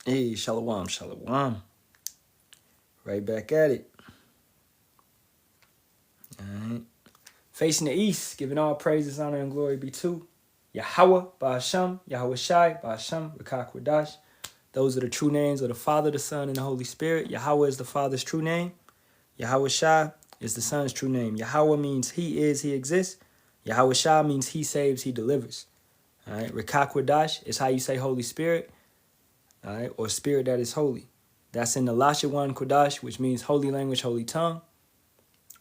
Hey, Shalawam, Shalawam. Right back at it. All right. Facing the east, giving all praises, honor, and glory be to Yahawah, Bahasham, Yahawashi, Bahasham, Rakakwadash. Those are the true names of the Father, the Son, and the Holy Spirit. Yahawah is the Father's true name. Yahawashi is the Son's true name. Yahawah means he is, he exists. Yahawashi means he saves, he delivers. All right. Rakakwadash is how you say Holy Spirit, all right, or Spirit that is holy. That's in the Lashawan Kodash, which means holy language, holy tongue.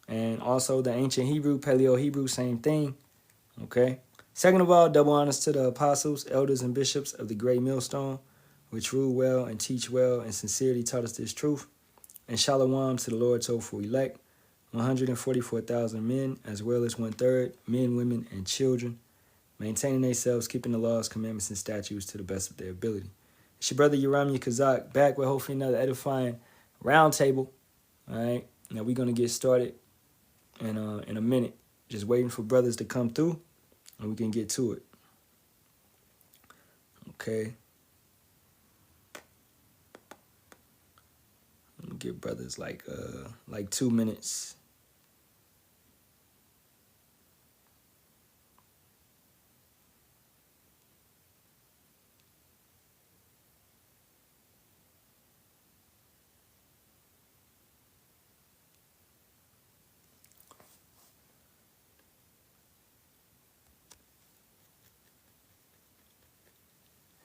And also the ancient Hebrew, Paleo-Hebrew, same thing. Okay. Second of all, double honors to the apostles, elders, and bishops of the great millstone, which rule well and teach well and sincerely taught us this truth. And shalawam to the Lord's hopeful elect, 144,000 men, as well as 1/3 men, women, and children, maintaining themselves, keeping the laws, commandments, and statutes to the best of their ability. It's your brother Yeramiah Kazak, back with hopefully another edifying roundtable. All right. Now we're going to get started in a minute. Just waiting for brothers to come through and we can get to it. Okay. Let me give brothers like 2 minutes.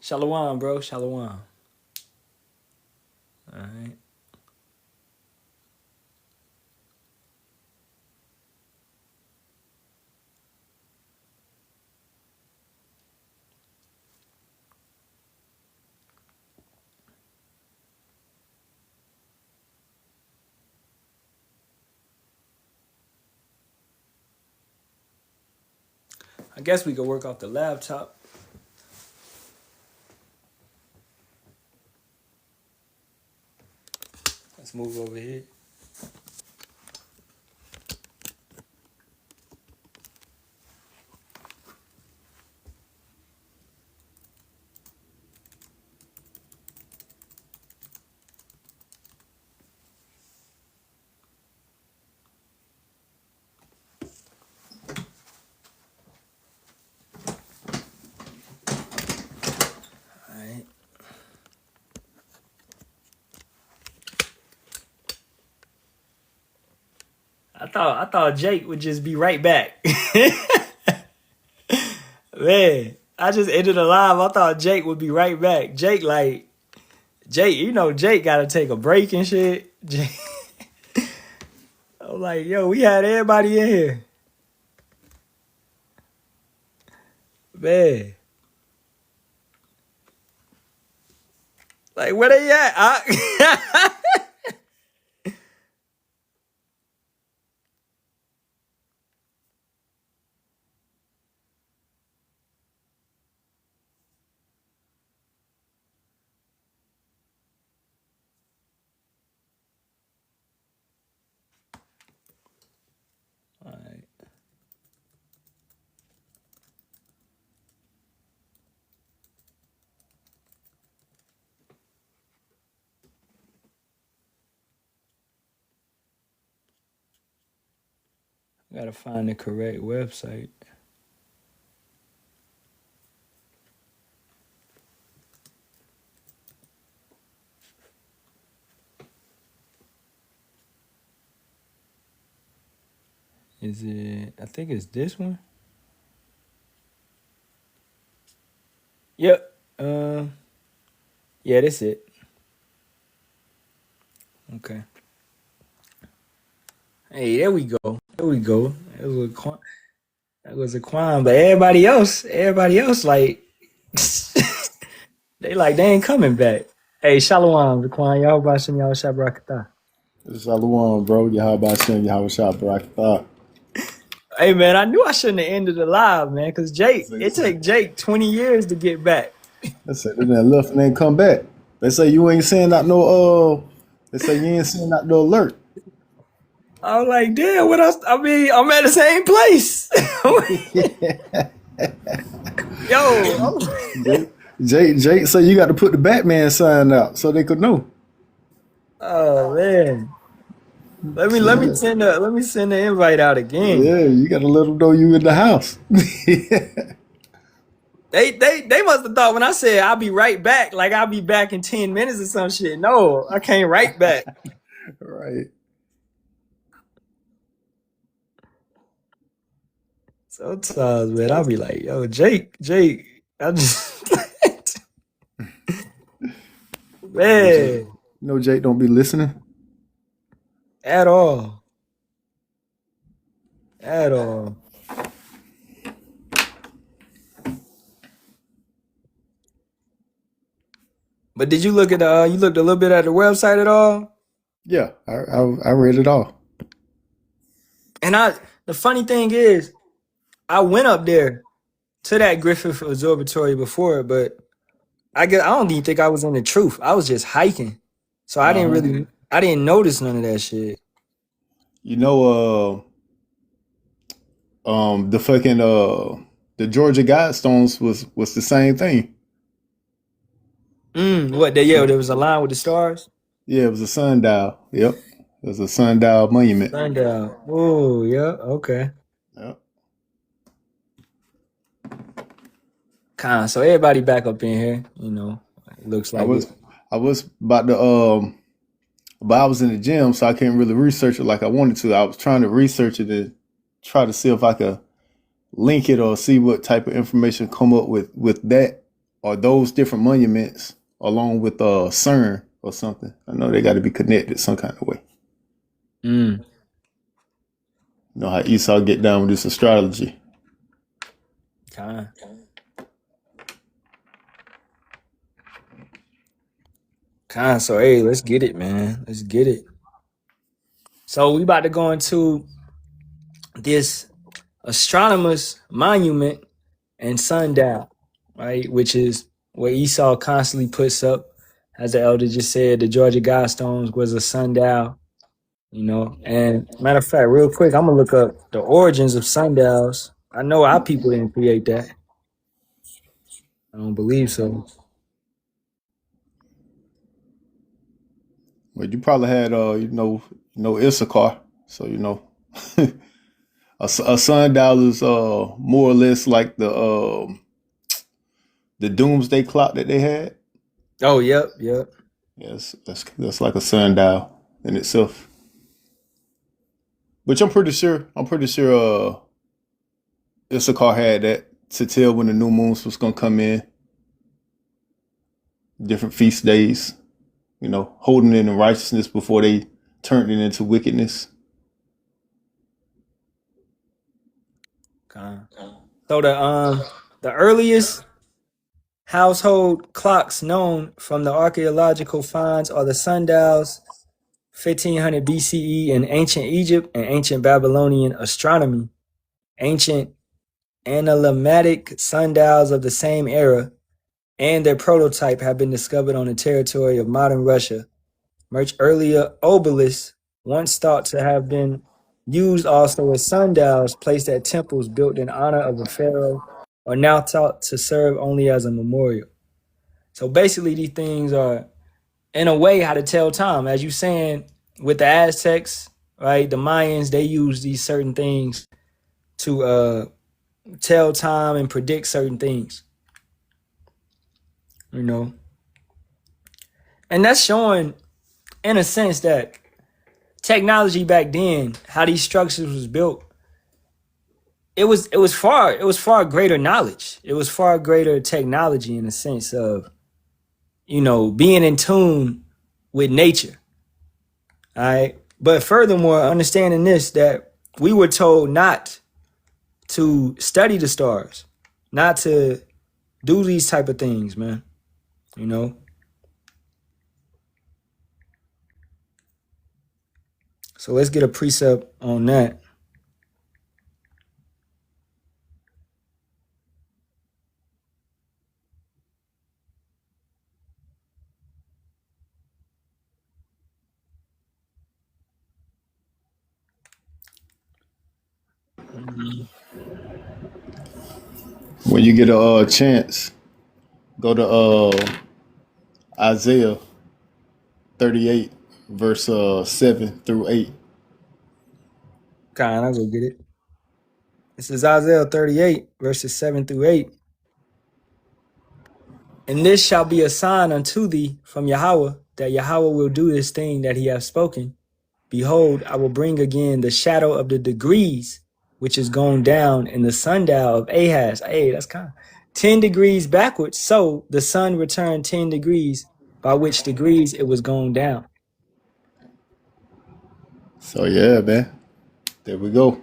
Shalawam, bro. Shalawam. All right. I guess we could work off the laptop. Let's move over here. All right. I thought Jake would just be right back. Man, I just ended the live. I thought Jake would be right back. Jake, Jake gotta take a break and shit. I'm like, yo, we had everybody in here. Man. Like, where they at? All right. Gotta find the correct website. Is it? I think it's this one. Yep. Yeah, that's it. Okay. Hey, there we go. There we go. That was a Quan, but everybody else, like, they ain't coming back. Hey, Shalawam, Raquan, y'all Bahasham, y'all Shabrakata. Shalawam, bro. Bahasham, Yahawashi, Barak. Hey, man, I knew I shouldn't have ended the live, man, because it take Jake 20 years to get back. They said they done left and ain't come back. They say you ain't sending out no they say you ain't sending out no alert. I was like, damn, what else? I mean, I'm at the same place. Yo, Jake said you got to put the Batman sign out so they could know. Oh man. Yeah, Let me send the invite out again. yeah, you got to let them know you in the house. They must have thought when I said I'll be right back, like I'll be back in 10 minutes or some shit. No, I can't right back. Right. Sometimes, man, I'll be like, yo, Jake, I just No, Jake. man, No, Jake don't be listening. at all. At all. But did you look at you looked a little bit at the website at all? Yeah, I read it all. And the funny thing is, I went up there to that Griffith Observatory before, but I don't even think I was in the truth. I was just hiking. So Uh-huh. I didn't notice none of that shit. You know, the fucking the Georgia Guidestones was the same thing. What yeah, there was a line with the stars? Yeah, it was a sundial. Yep, it was a sundial monument. Sundown. Oh, yeah, okay. Yep. So everybody back up in here, it looks I like it. was I was about to but I was in the gym, so I couldn't really research it like I wanted to. I was trying to research it and try to see if I could link it or see what type of information come up with that or those different monuments along with CERN or something. I know they got to be connected some kind of way. Mm, You know how Esau get down with this astrology. kind. So hey, let's get it, man. Let's get it. So we about to go into this astronomer's monument and sundial, right? Which is what Esau constantly puts up. As the elder just said, the Georgia Guidestones was a sundial, And matter of fact, real quick, I'm gonna look up the origins of sundials. I know our people didn't create that. I don't believe so. But you probably had Issachar, so a sundial is more or less like the doomsday clock that they had. Oh, yep. Yes, that's like a sundial in itself. Which I'm pretty sure Issachar had that to tell when the new moons was gonna come in, different feast days, holding it in righteousness before they turned it into wickedness. Okay. So the earliest household clocks known from the archaeological finds are the sundials 1500 BCE in ancient Egypt and ancient Babylonian astronomy. Ancient analemmatic sundials of the same era and their prototype have been discovered on the territory of modern Russia. Much earlier obelisks, once thought to have been used also as sundials placed at temples built in honor of a pharaoh, are now thought to serve only as a memorial. So basically, these things are, in a way, how to tell time. As you saying, with the Aztecs, right? The Mayans, they use these certain things to tell time and predict certain things, you know. And that's showing, in a sense, that technology back then, how these structures was built, it was far greater knowledge. It was far greater technology in the sense of, being in tune with nature. All right. But furthermore, understanding this, that we were told not to study the stars, not to do these type of things, man. You know? So let's get a precept on that. When you get a chance, Go to Isaiah 38, verse 7 through 8. I'll go get it. This is Isaiah 38, verses 7 through 8. And this shall be a sign unto thee from Yahawah, that Yahawah will do this thing that he hath spoken. Behold, I will bring again the shadow of the degrees, which is gone down in the sundial of Ahaz. Hey, that's kind of 10 degrees backwards. So the sun returned 10 degrees, by which degrees it was gone down. So yeah, man. There we go.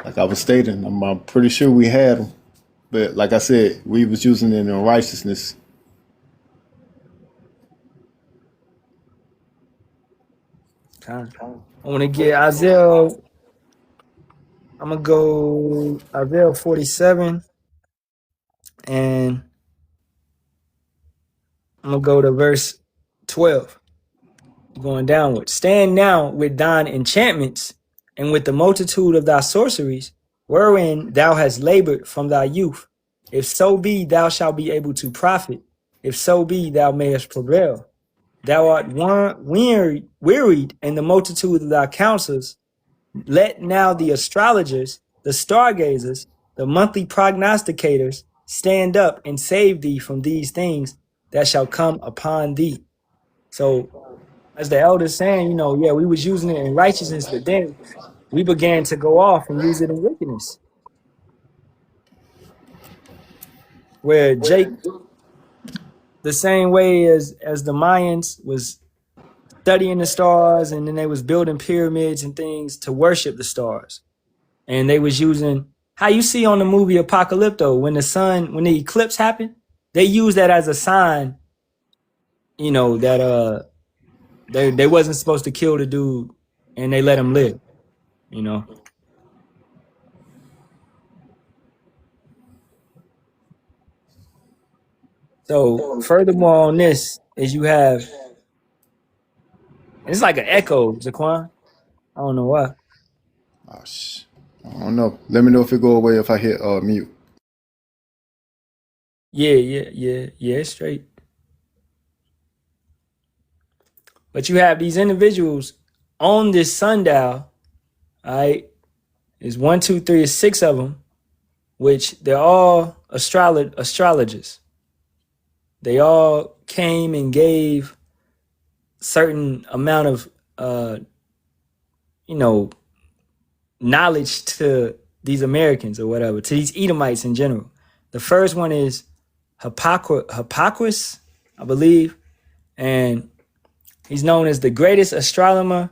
Like I was stating, I'm pretty sure we had them. But like I said, we was using it in righteousness. I want to get Isaiah. I'm going to go Isaiah 47. And I'm going to go to verse 12. Going downward. Stand now with thine enchantments and with the multitude of thy sorceries, wherein thou hast labored from thy youth. If so be thou shalt be able to profit, if so be thou mayest prevail. Thou art wearied in the multitude of thy counsels. Let now the astrologers, the stargazers, the monthly prognosticators stand up and save thee from these things that shall come upon thee. So, as the elders saying, yeah, we was using it in righteousness, but then we began to go off and use it in wickedness. Where Jake, the same way as the Mayans was studying the stars, and then they was building pyramids and things to worship the stars. And they was using, how you see on the movie Apocalypto, when the eclipse happened, they use that as a sign, that they wasn't supposed to kill the dude, and they let him live, So furthermore on this is you have, it's like an echo, Zaquan. I don't know why. Oh, I don't know. Let me know if it go away if I hit mute. Yeah, it's straight. But you have these individuals on this sundial, all right? It's 1, 2, 3, it's 6 of them, which they're all astrologers. They all came and gave certain amount of, knowledge to these Americans or whatever, to these Edomites in general. The first one is Hipparchus, I believe, and he's known as the greatest astronomer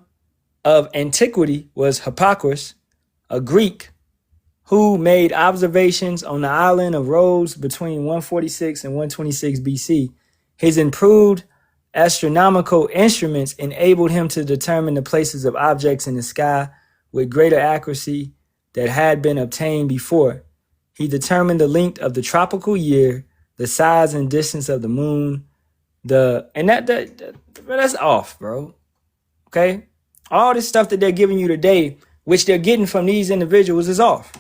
of antiquity. Was Hipparchus, a Greek who made observations on the island of Rhodes between 146 and 126 BC. His improved astronomical instruments enabled him to determine the places of objects in the sky with greater accuracy that had been obtained before. He determined the length of the tropical year, the size and distance of the moon, that's off, bro. Okay? All this stuff that they're giving you today, which they're getting from these individuals, is off.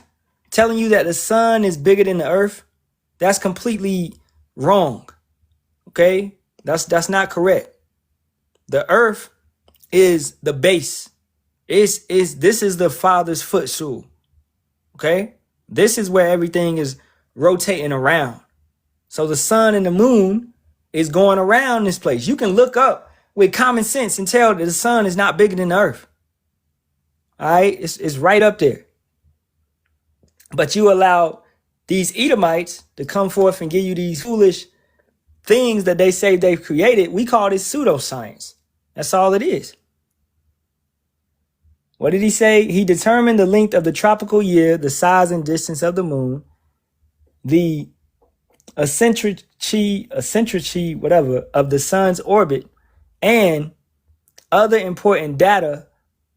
Telling you that the sun is bigger than the earth, that's completely wrong. Okay? That's not correct. The earth is the base. This is the Father's footstool. Okay? This is where everything is rotating around. So the sun and the moon is going around this place. You can look up with common sense and tell that the sun is not bigger than the earth. All right? It's right up there. But you allow these Edomites to come forth and give you these foolish things that they say they've created. We call this pseudoscience. That's all it is. What did he say? He determined the length of the tropical year, the size and distance of the moon, the eccentricity, whatever, of the sun's orbit, and other important data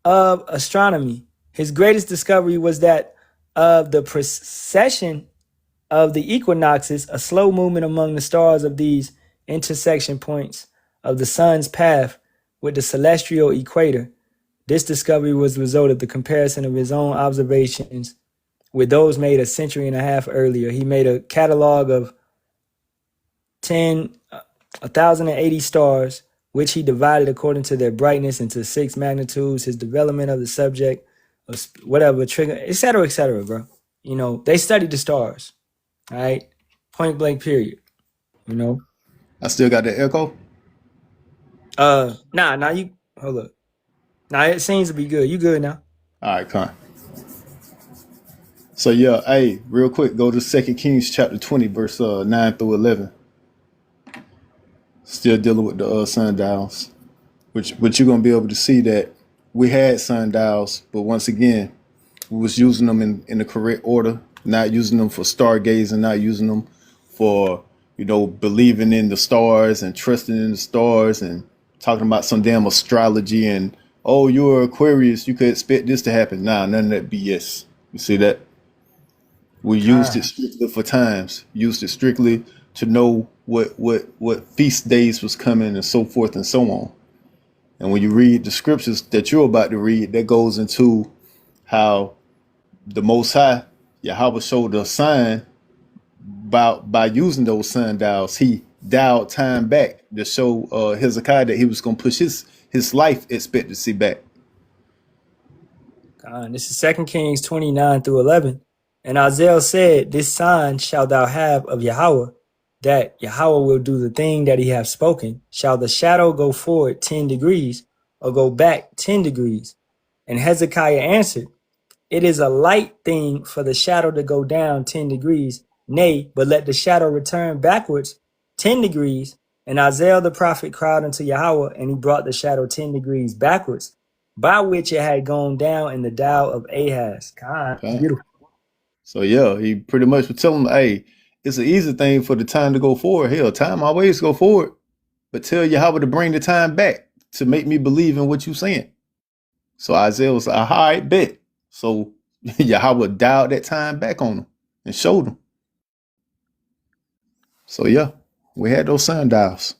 of astronomy. His greatest discovery was that of the precession of the equinoxes, a slow movement among the stars of these intersection points of the sun's path with the celestial equator. This discovery was the result of the comparison of his own observations with those made a century and a half earlier. He made a catalog of 1,080 stars, which he divided according to their brightness into 6 magnitudes, his development of the subject, whatever, trigger, etc., bro. You know, they studied the stars, all right? Point blank, period. You know? I still got the echo. You, hold up. Nah, it seems to be good. You good now? All right, con. So yeah, hey, real quick, go to 2 Kings chapter 20, verse 9 through 11. Still dealing with the sundials, which you're gonna be able to see that we had sundials, but once again, we was using them in the correct order, not using them for stargazing, not using them for, you know, believing in the stars and trusting in the stars and talking about some damn astrology and, oh, you're Aquarius, you could expect this to happen. Nah, none of that BS. You see that? We used it strictly for times, used it strictly to know what feast days was coming and so forth and so on. And when you read the scriptures that you're about to read, that goes into how the Most High, Yahawah, showed a sign by using those sundials. He dialed time back to show Hezekiah that he was going to push his life expectancy back. This is 2 Kings 29 through 11. And Isaiah said, this sign shalt thou have of Yahawah, that Yahawah will do the thing that he hath spoken. Shall the shadow go forward 10 degrees, or go back 10 degrees? And Hezekiah answered, it is a light thing for the shadow to go down 10 degrees. Nay, but let the shadow return backwards 10 degrees. And Isaiah the prophet cried unto Yahawah, and he brought the shadow 10 degrees backwards, by which it had gone down in the dial of Ahaz. God, Okay. beautiful. So yeah, he pretty much was telling them, hey, it's an easy thing for the time to go forward. Hell, time always go forward. But tell Yahawah to bring the time back to make me believe in what you're saying. So Isaiah was like, all right, bet. So Yahawah dialed that time back on him and showed him. So yeah, we had those sundials.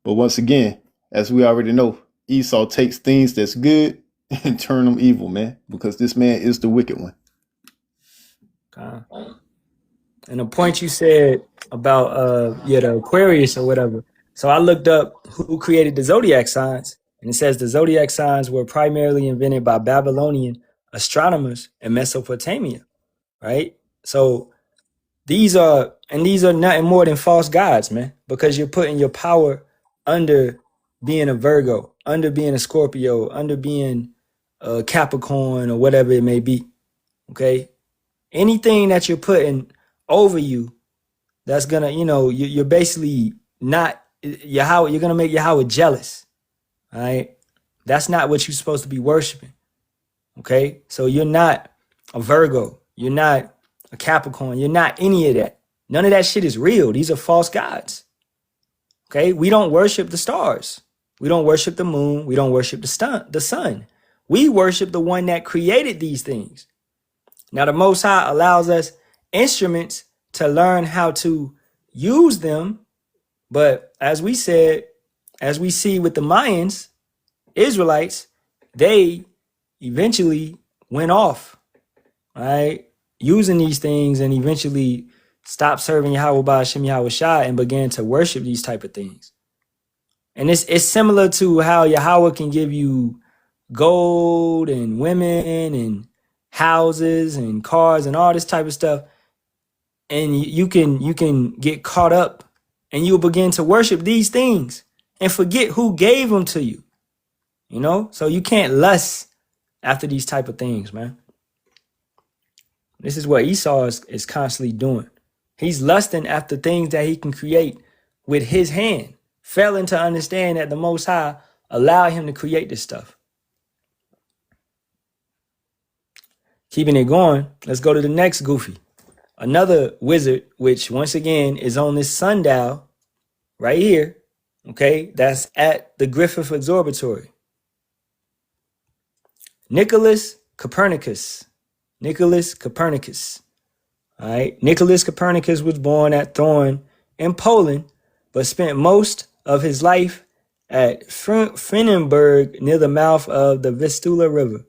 But once again, as we already know, Esau takes things that's good and turn them evil, man, because this man is the wicked one. And the point you said about the Aquarius or whatever. So I looked up who created the zodiac signs, and it says the zodiac signs were primarily invented by Babylonian astronomers in Mesopotamia, right? So these are nothing more than false gods, man, because you're putting your power under being a Virgo, under being a Scorpio, under being a Capricorn or whatever it may be. Okay. Anything that you're putting over you, that's gonna, you're basically not Yahawah. You're gonna make Yahawah jealous. All right. That's not what you're supposed to be worshiping. Okay. So you're not a Virgo. You're not a Capricorn. You're not any of that. None of that shit is real. These are false gods. Okay. We don't worship the stars. We don't worship the moon. We don't worship the sun. We worship the one that created these things. Now, the Most High allows us instruments to learn how to use them. But as we said, as we see with the Mayans, Israelites, they eventually went off, right, using these things, and eventually stopped serving Yahawah, Bahasham, Yahawashi, and began to worship these type of things. And it's similar to how Yahawah can give you gold and women and houses and cars and all this type of stuff, and you can get caught up, and you'll begin to worship these things and forget who gave them to you. So you can't lust after these type of things, man. This is what Esau is constantly doing. He's lusting after things that he can create with his hand, failing to understand that the Most High allowed him to create this stuff. Keeping it going, let's go to the next goofy. Another wizard, which once again is on this sundial right here, okay, that's at the Griffith Observatory. Nicholas Copernicus. All right. Nicholas Copernicus was born at Thorn in Poland, but spent most of his life at Frennenberg near the mouth of the Vistula River.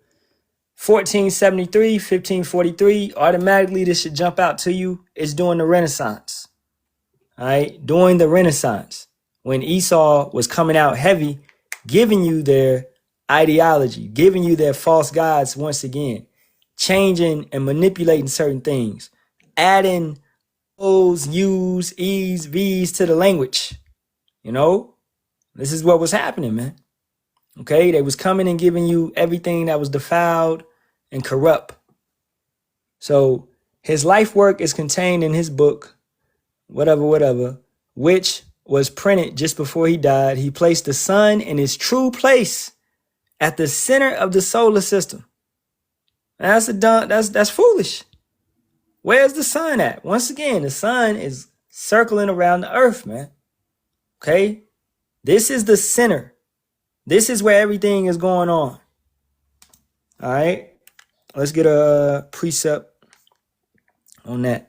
1473, 1543, automatically this should jump out to you. It's during the Renaissance. all right, during the Renaissance, when Esau was coming out heavy, giving you their ideology, giving you their false gods once again, changing and manipulating certain things, adding O's, U's, E's, V's to the language. You know, this is what was happening, man. Okay, they was coming and giving you everything that was defiled and corrupt. So his life work is contained in his book, whatever, which was printed just before he died. He placed the sun in its true place at the center of the solar system. That's foolish. Where's the sun at? Once again, the sun is circling around the earth, man. Okay? This is the center. This is where everything is going on. All right? Let's get a precept on that.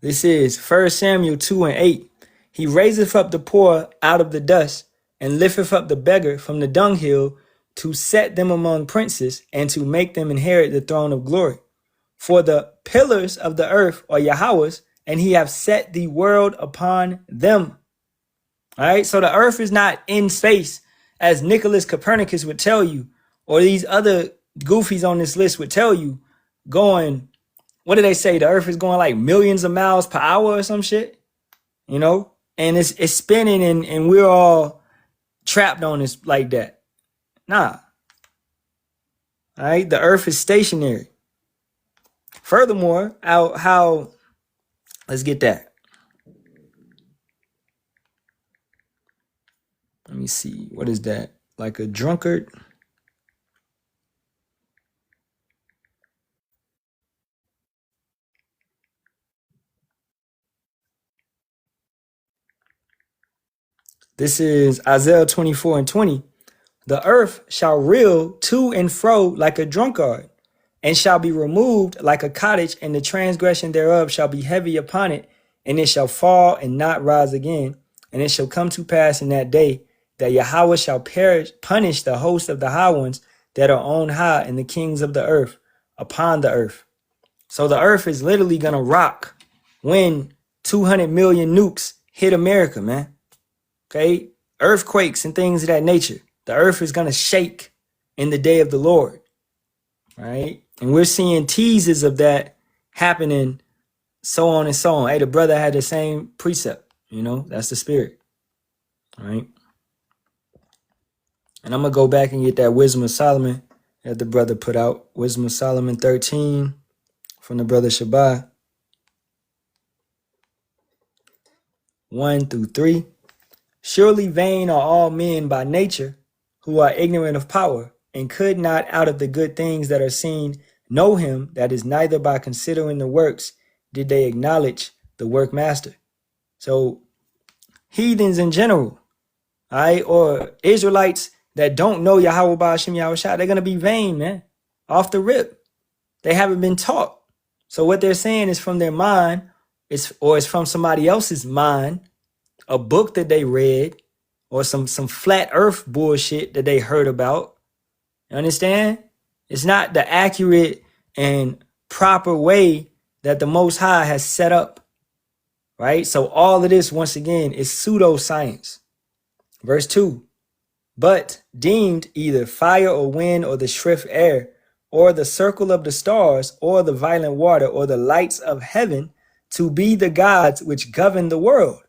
This is 1 Samuel 2:8. He raiseth up the poor out of the dust, and lifteth up the beggar from the dunghill, to set them among princes, and to make them inherit the throne of glory. For the pillars of the earth are Yahawah's, and he hath set the world upon them. All right, so the earth is not in space, as Nicholas Copernicus would tell you, or these other goofies on this list would tell you, going, what do they say? The earth is going like millions of miles per hour or some shit, you know? And it's spinning and we're all trapped on this like that. Nah. All right, the earth is stationary. Furthermore, how let's get that. Let me see. What is that? Like a drunkard? This is Isaiah 24:20. The earth shall reel to and fro like a drunkard, and shall be removed like a cottage, and the transgression thereof shall be heavy upon it, and it shall fall and not rise again. And it shall come to pass in that day that Yahawah shall punish the host of the high ones that are on high, and the kings of the earth upon the earth. So the earth is literally going to rock when 200 million nukes hit America, man. Okay? Earthquakes and things of that nature. The earth is going to shake in the day of the Lord. Right? And we're seeing teases of that happening, so on and so on. Hey, the brother had the same precept. You know, that's the spirit. All right? And I'm going to go back and get that Wisdom of Solomon that the brother put out. Wisdom of Solomon 13 from the brother Shabbat. 1-3. Surely vain are all men by nature, who are ignorant of power, and could not out of the good things that are seen know him that is neither by considering the works did they acknowledge the workmaster. So heathens in general, all right, or Israelites that don't know Yahawah, Bahasham, Yahawashi, they're going to be vain, man, off the rip. They haven't been taught. So what they're saying is from their mind, it's from somebody else's mind, a book that they read, or some flat earth bullshit that they heard about. You understand? It's not the accurate and proper way that the Most High has set up, right? So all of this, once again, is pseudoscience. Verse 2, but deemed either fire or wind or the swift air or the circle of the stars or the violent water or the lights of heaven to be the gods which govern the world,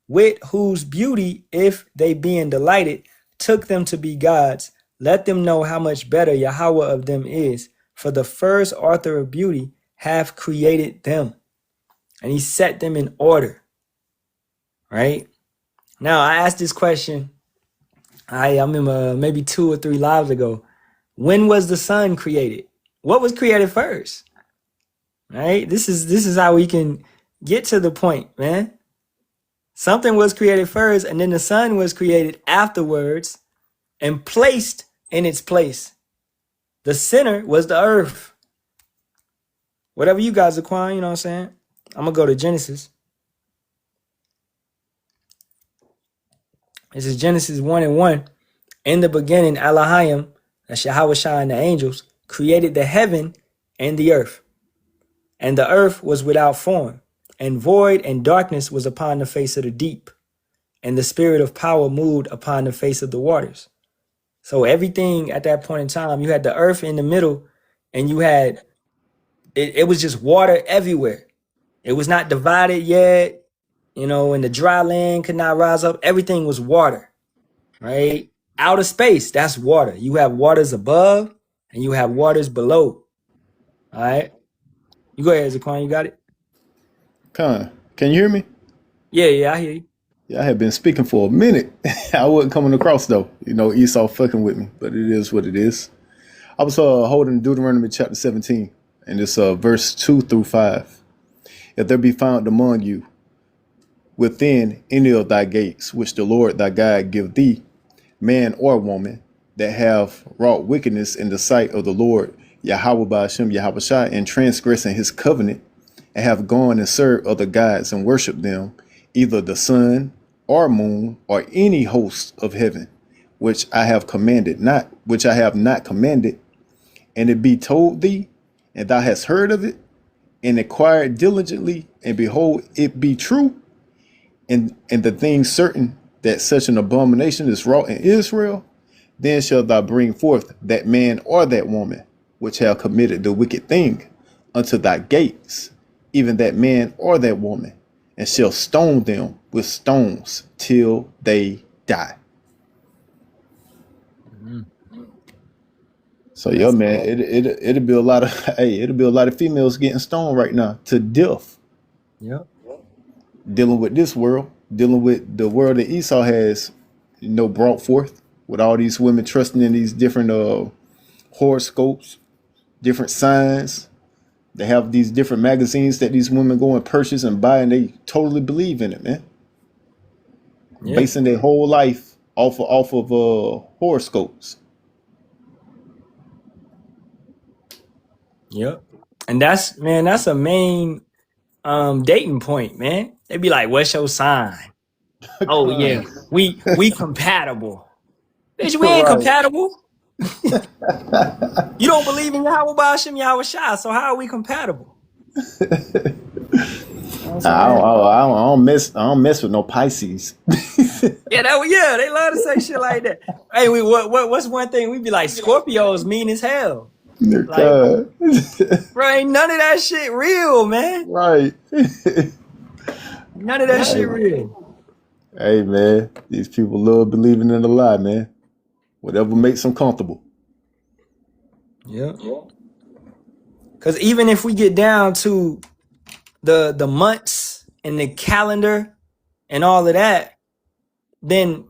with whose beauty, if they being delighted, took them to be gods, let them know how much better Yahawah of them is, for the first author of beauty hath created them, and he set them in order. Right? Now, I asked this question, I remember maybe 2 or 3 lives ago. When was the sun created? What was created first? Right? This is how we can get to the point, man. Something was created first, and then the sun was created afterwards and placed in its place. The center was the earth. Whatever you guys acquire, you know what I'm saying? I'm going to go to Genesis. This is Genesis 1:1. In the beginning, Elohim, that's Yahawashi and the angels, created the heaven and the earth. And the earth was without form, and void, and darkness was upon the face of the deep. And the spirit of power moved upon the face of the waters. So everything at that point in time, you had the earth in the middle, and you had it was just water everywhere. It was not divided yet, and the dry land could not rise up. Everything was water, right? Outer space, that's water. You have waters above and you have waters below. All right. You go ahead, Zaquan, you got it? Can you hear me? Yeah, I hear you. Yeah, I had been speaking for a minute. I wasn't coming across though. Esau fucking with me, but it is what it is. I was holding Deuteronomy chapter 17, and it's verse 2-5. If there be found among you within any of thy gates, which the Lord thy God give thee, man or woman, that have wrought wickedness in the sight of the Lord, Yahawah Bahasham Yahawashi, and transgressing his covenant, and have gone and served other gods and worshiped them, either the sun or moon or any host of heaven, which I have not commanded, and it be told thee, and thou hast heard of it, and inquired diligently, and behold, it be true, and the thing certain that such an abomination is wrought in Israel, then shalt thou bring forth that man or that woman which have committed the wicked thing unto thy gates, even that man or that woman, and shall stone them with stones till they die. Mhm. So yeah, That's man, it'll be a lot of it'll be a lot of females getting stoned right now to death, Yep. dealing with this world, dealing with the world that Esau has, brought forth, with all these women trusting in these different horoscopes, different signs. They have these different magazines that these women go and purchase and buy, and they totally believe in it, man. Yeah. Basing their whole life off of horoscopes. Yep. And that's a main dating point, man. They be like, what's your sign? Oh yeah. We compatible. Bitch, we ain't Right. compatible. You don't believe in Yahweh Bahasham Yahweh Shai, so how are we compatible? You know what I'm saying? I don't mess with no Pisces. Yeah, they love to say shit like that. Hey, what's one thing we be like? Scorpios mean as hell. Like, God. bro, ain't none of that shit real, man. Right. None of that shit real. Hey man, these people love believing in a lie, man. Whatever makes them comfortable. Yeah. Cause even if we get down to the months and the calendar and all of that, then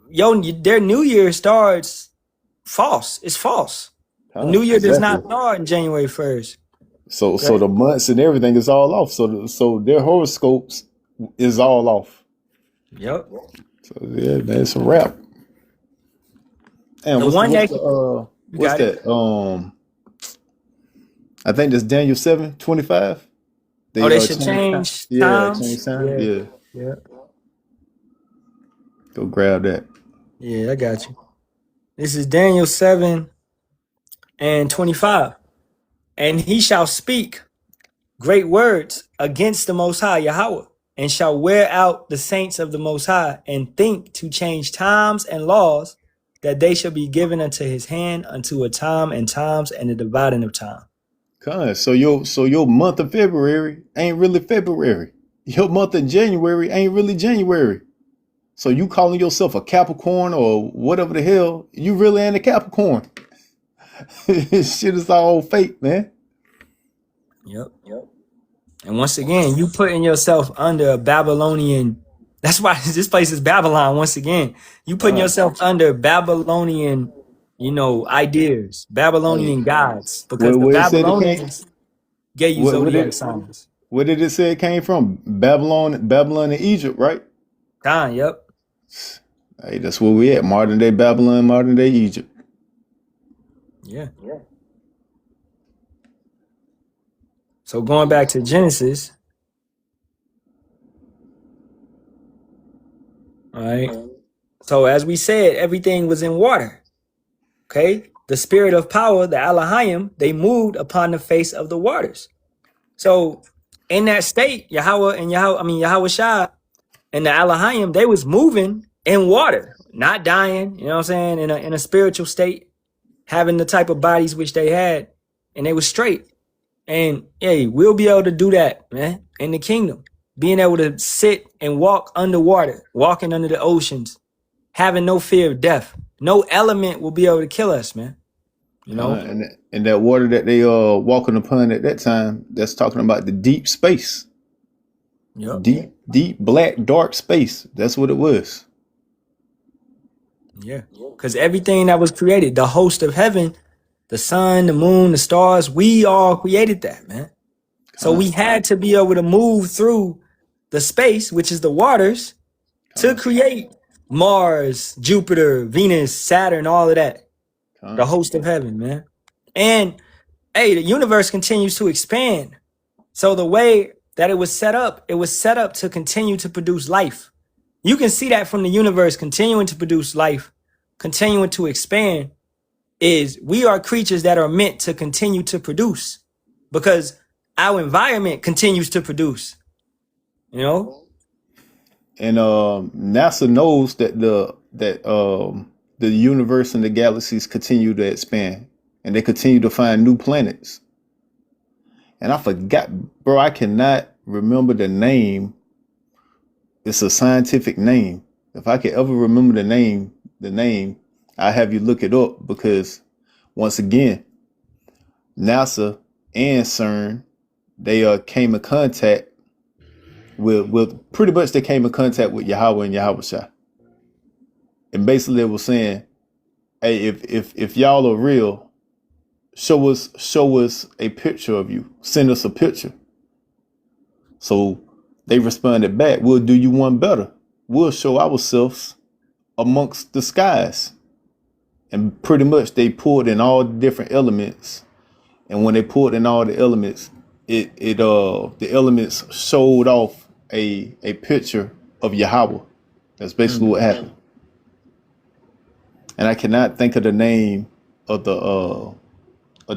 their new year starts false. It's false. The new year does Exactly. not start on January 1st. So Okay. the months and everything is all off. So their horoscopes is all off. Yep. So yeah, man, it's a wrap. And The one that you what's got it. that? I think that's Daniel 7:25. Oh, They they should change time. change Yeah, times. change time. Yeah. Yeah. Yeah. Go grab that. Yeah, I got you. This is Daniel 7:25. And he shall speak great words against the Most High Yahawah, and shall wear out the saints of the Most High, and think to change times and laws, that they shall be given unto his hand unto a time and times and the dividing of time. So your month of February ain't really February. Your month of January ain't really January. So you calling yourself a Capricorn or whatever the hell, you really ain't a Capricorn. Shit is all fake, man. Yep. And once again, you putting yourself under a Babylonian. That's why this place is Babylon. Once again, you putting God. yourself under Babylonian, ideas, Hey, Babylonian gods, because the where it said it came? Babylonians gave you What did zodiac it? signs. Where did it say it came from? Babylon and Egypt, right? Con, yep. Hey, that's where we at. Modern day Babylon, modern day Egypt. Yeah. So going back to Genesis, all right. So as we said, everything was in water. Okay. The spirit of power, the Halalyam, they moved upon the face of the waters. So in that state, Yahawah and Yahawashi and the Halalyam, they was moving in water, not dying, you know what I'm saying, in a spiritual state, having the type of bodies which they had, and they was straight. And hey, we'll be able to do that, man, in the kingdom. Being able to sit and walk underwater, walking under the oceans, having no fear of death. No element will be able to kill us, man. You know? And that water that they walking upon at that time, that's talking about the deep space. Yep. Deep, black, dark space. That's what it was. Yeah. Because everything that was created, the host of heaven, the sun, the moon, the stars, we all created that, man. So we had to be able to move through the space, which is the waters, to create Mars, Jupiter, Venus, Saturn, all of that. The host of heaven, man. And hey, the universe continues to expand. So the way that it was set up to continue to produce life. You can see that from the universe continuing to produce life, continuing to expand, is we are creatures that are meant to continue to produce because our environment continues to produce, you know? And NASA knows that the universe and the galaxies continue to expand, and they continue to find new planets. And I forgot, bro, I cannot remember the name. It's a scientific name. If I could ever remember the name, I have you look it up, because once again, NASA and CERN, they came in contact with pretty much, they came in contact with Yahawah and Yahawashi. And basically they were saying, hey, if y'all are real, show us a picture of you. Send us a picture. So they responded back, we'll do you one better. We'll show ourselves amongst the skies. And pretty much they pulled in all the different elements. And when they pulled in all the elements, the elements showed off a picture of Yahawah. That's basically what happened. And I cannot think of the name of the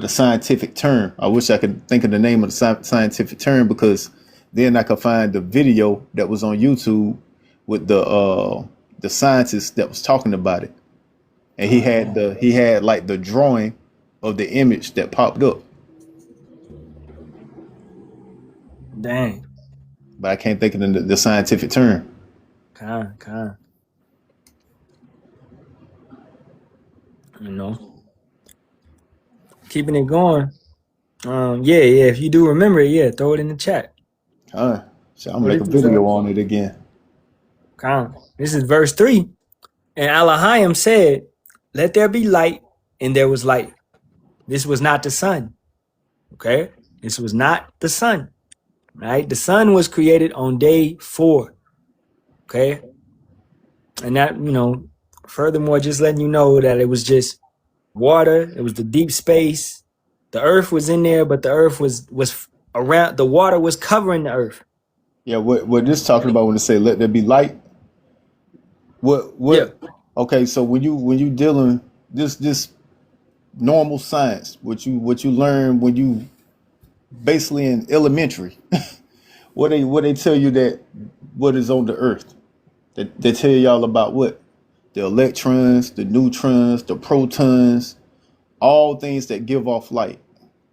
scientific term. I wish I could think of the name of the scientific term, because then I could find the video that was on YouTube with the scientist that was talking about it. And he had like the drawing of the image that popped up. Dang. But I can't think of the scientific term. Kind. You know, keeping it going. Yeah. If you do remember it, yeah, throw it in the chat. So I'm gonna make a video on it again. This is verse 3. And Halalyam said, let there be light, and there was light. This was not the sun. Okay? This was not the sun. Right? The sun was created on day 4. Okay? And that, furthermore, just letting you know that it was just water. It was the deep space. The earth was in there, but the earth was around. The water was covering the earth. Yeah, what this talking about when they say let there be light? What? Yeah. Okay, so when you dealing this normal science, what you learn when you basically in elementary, what they tell you that what is on the earth? They tell y'all about what? The electrons, the neutrons, the protons, all things that give off light.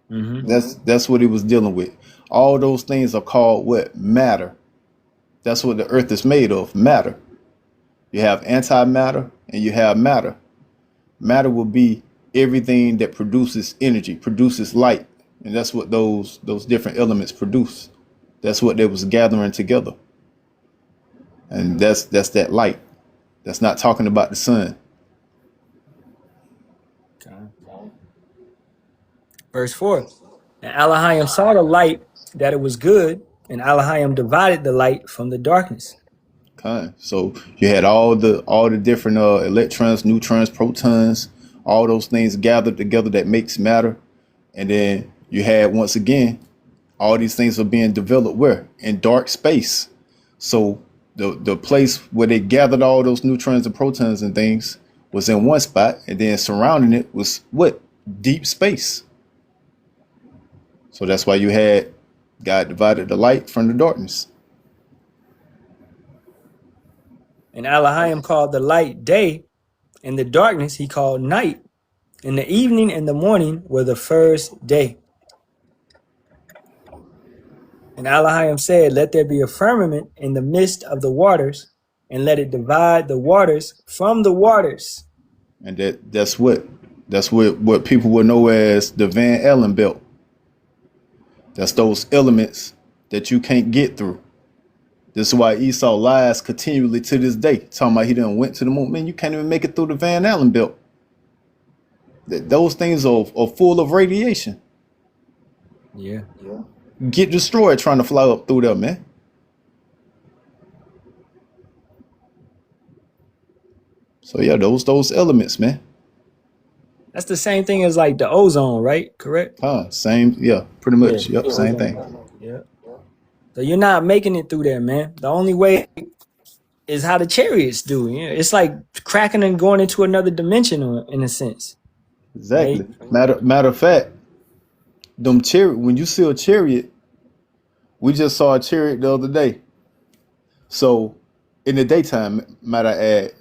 Mm-hmm. That's what he was dealing with. All those things are called what? Matter. That's what the earth is made of, matter. You have antimatter and you have matter. Matter will be everything that produces energy, produces light. And that's what those different elements produce. That's what they was gathering together. And that's that light. That's not talking about the sun. Okay. Verse 4. And Halalyam saw the light that it was good, and Halalyam divided the light from the darkness. Okay. So you had all the different electrons, neutrons, protons, all those things gathered together that makes matter. And then you had, once again, all these things are being developed where? In dark space. So the place where they gathered all those neutrons and protons and things was in one spot, and then surrounding it was what? Deep space. So that's why you had God divided the light from the darkness. And Elohim called the light day, and the darkness he called night. And the evening and the morning were the first day. And Elohim said, let there be a firmament in the midst of the waters, and let it divide the waters from the waters. And that's what people would know as the Van Allen belt. That's those elements that you can't get through. This is why Esau lies continually to this day, talking about he done went to the moon. Man, you can't even make it through the Van Allen belt. Those things are full of radiation. Yeah. Get destroyed trying to fly up through there, man. So yeah, those elements, man. That's the same thing as like the ozone, right? Correct? Same, yeah, pretty much. Yeah. Yep, same thing. Yeah. So you're not making it through there, man. The only way is how the chariots do. Yeah. It's like cracking and going into another dimension in a sense. Exactly. Right? Matter of fact, them chariot, when you see a chariot, we just saw a chariot the other day. So in the daytime, might I add,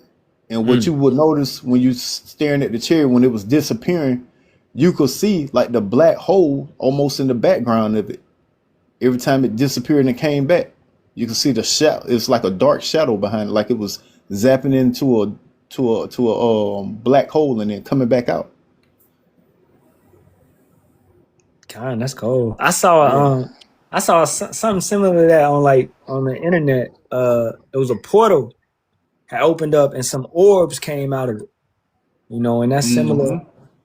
and what you would notice when you staring at the chariot when it was disappearing, you could see like the black hole almost in the background of it. Every time it disappeared and came back, you can see the shadow. It's like a dark shadow behind it, like it was zapping into a black hole and then coming back out. God, that's cool. I saw something similar to that on the internet. It was a portal had opened up and some orbs came out of it. You know, and that's similar.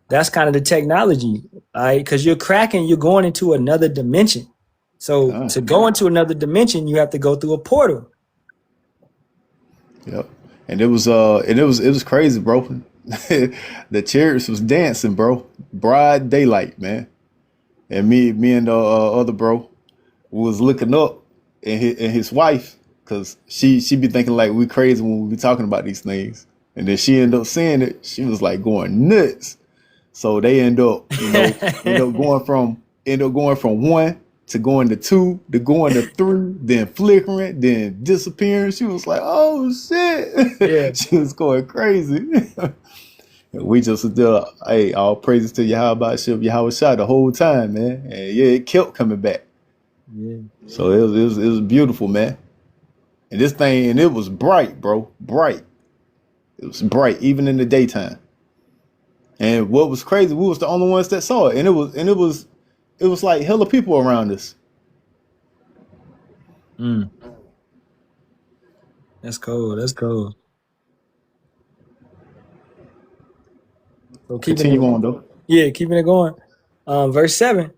That's kind of the technology, all right? Because you're cracking, you're going into another dimension. So to go into another dimension, you have to go through a portal. Yep. And it was crazy, bro. The chariots was dancing, bro. Broad daylight, man. And me and the other bro was looking up, and his wife, cause she be thinking like we crazy when we be talking about these things, and then she ended up seeing it. She was like going nuts. So they end up going from one to going to two to going to three, then flickering, then disappearing. She was like, "Oh shit!" Yeah. She was going crazy. We just did, hey, all praises to Bahasham, Yahawashi the whole time, man. And yeah, it kept coming back. Yeah. So it was beautiful, man. And this thing, and it was bright, bro. Bright. It was bright, even in the daytime. And what was crazy, we was the only ones that saw it. And it was like hella people around us. That's cool. That's cool. So Continue on though. Yeah, keeping it going. Verse 7.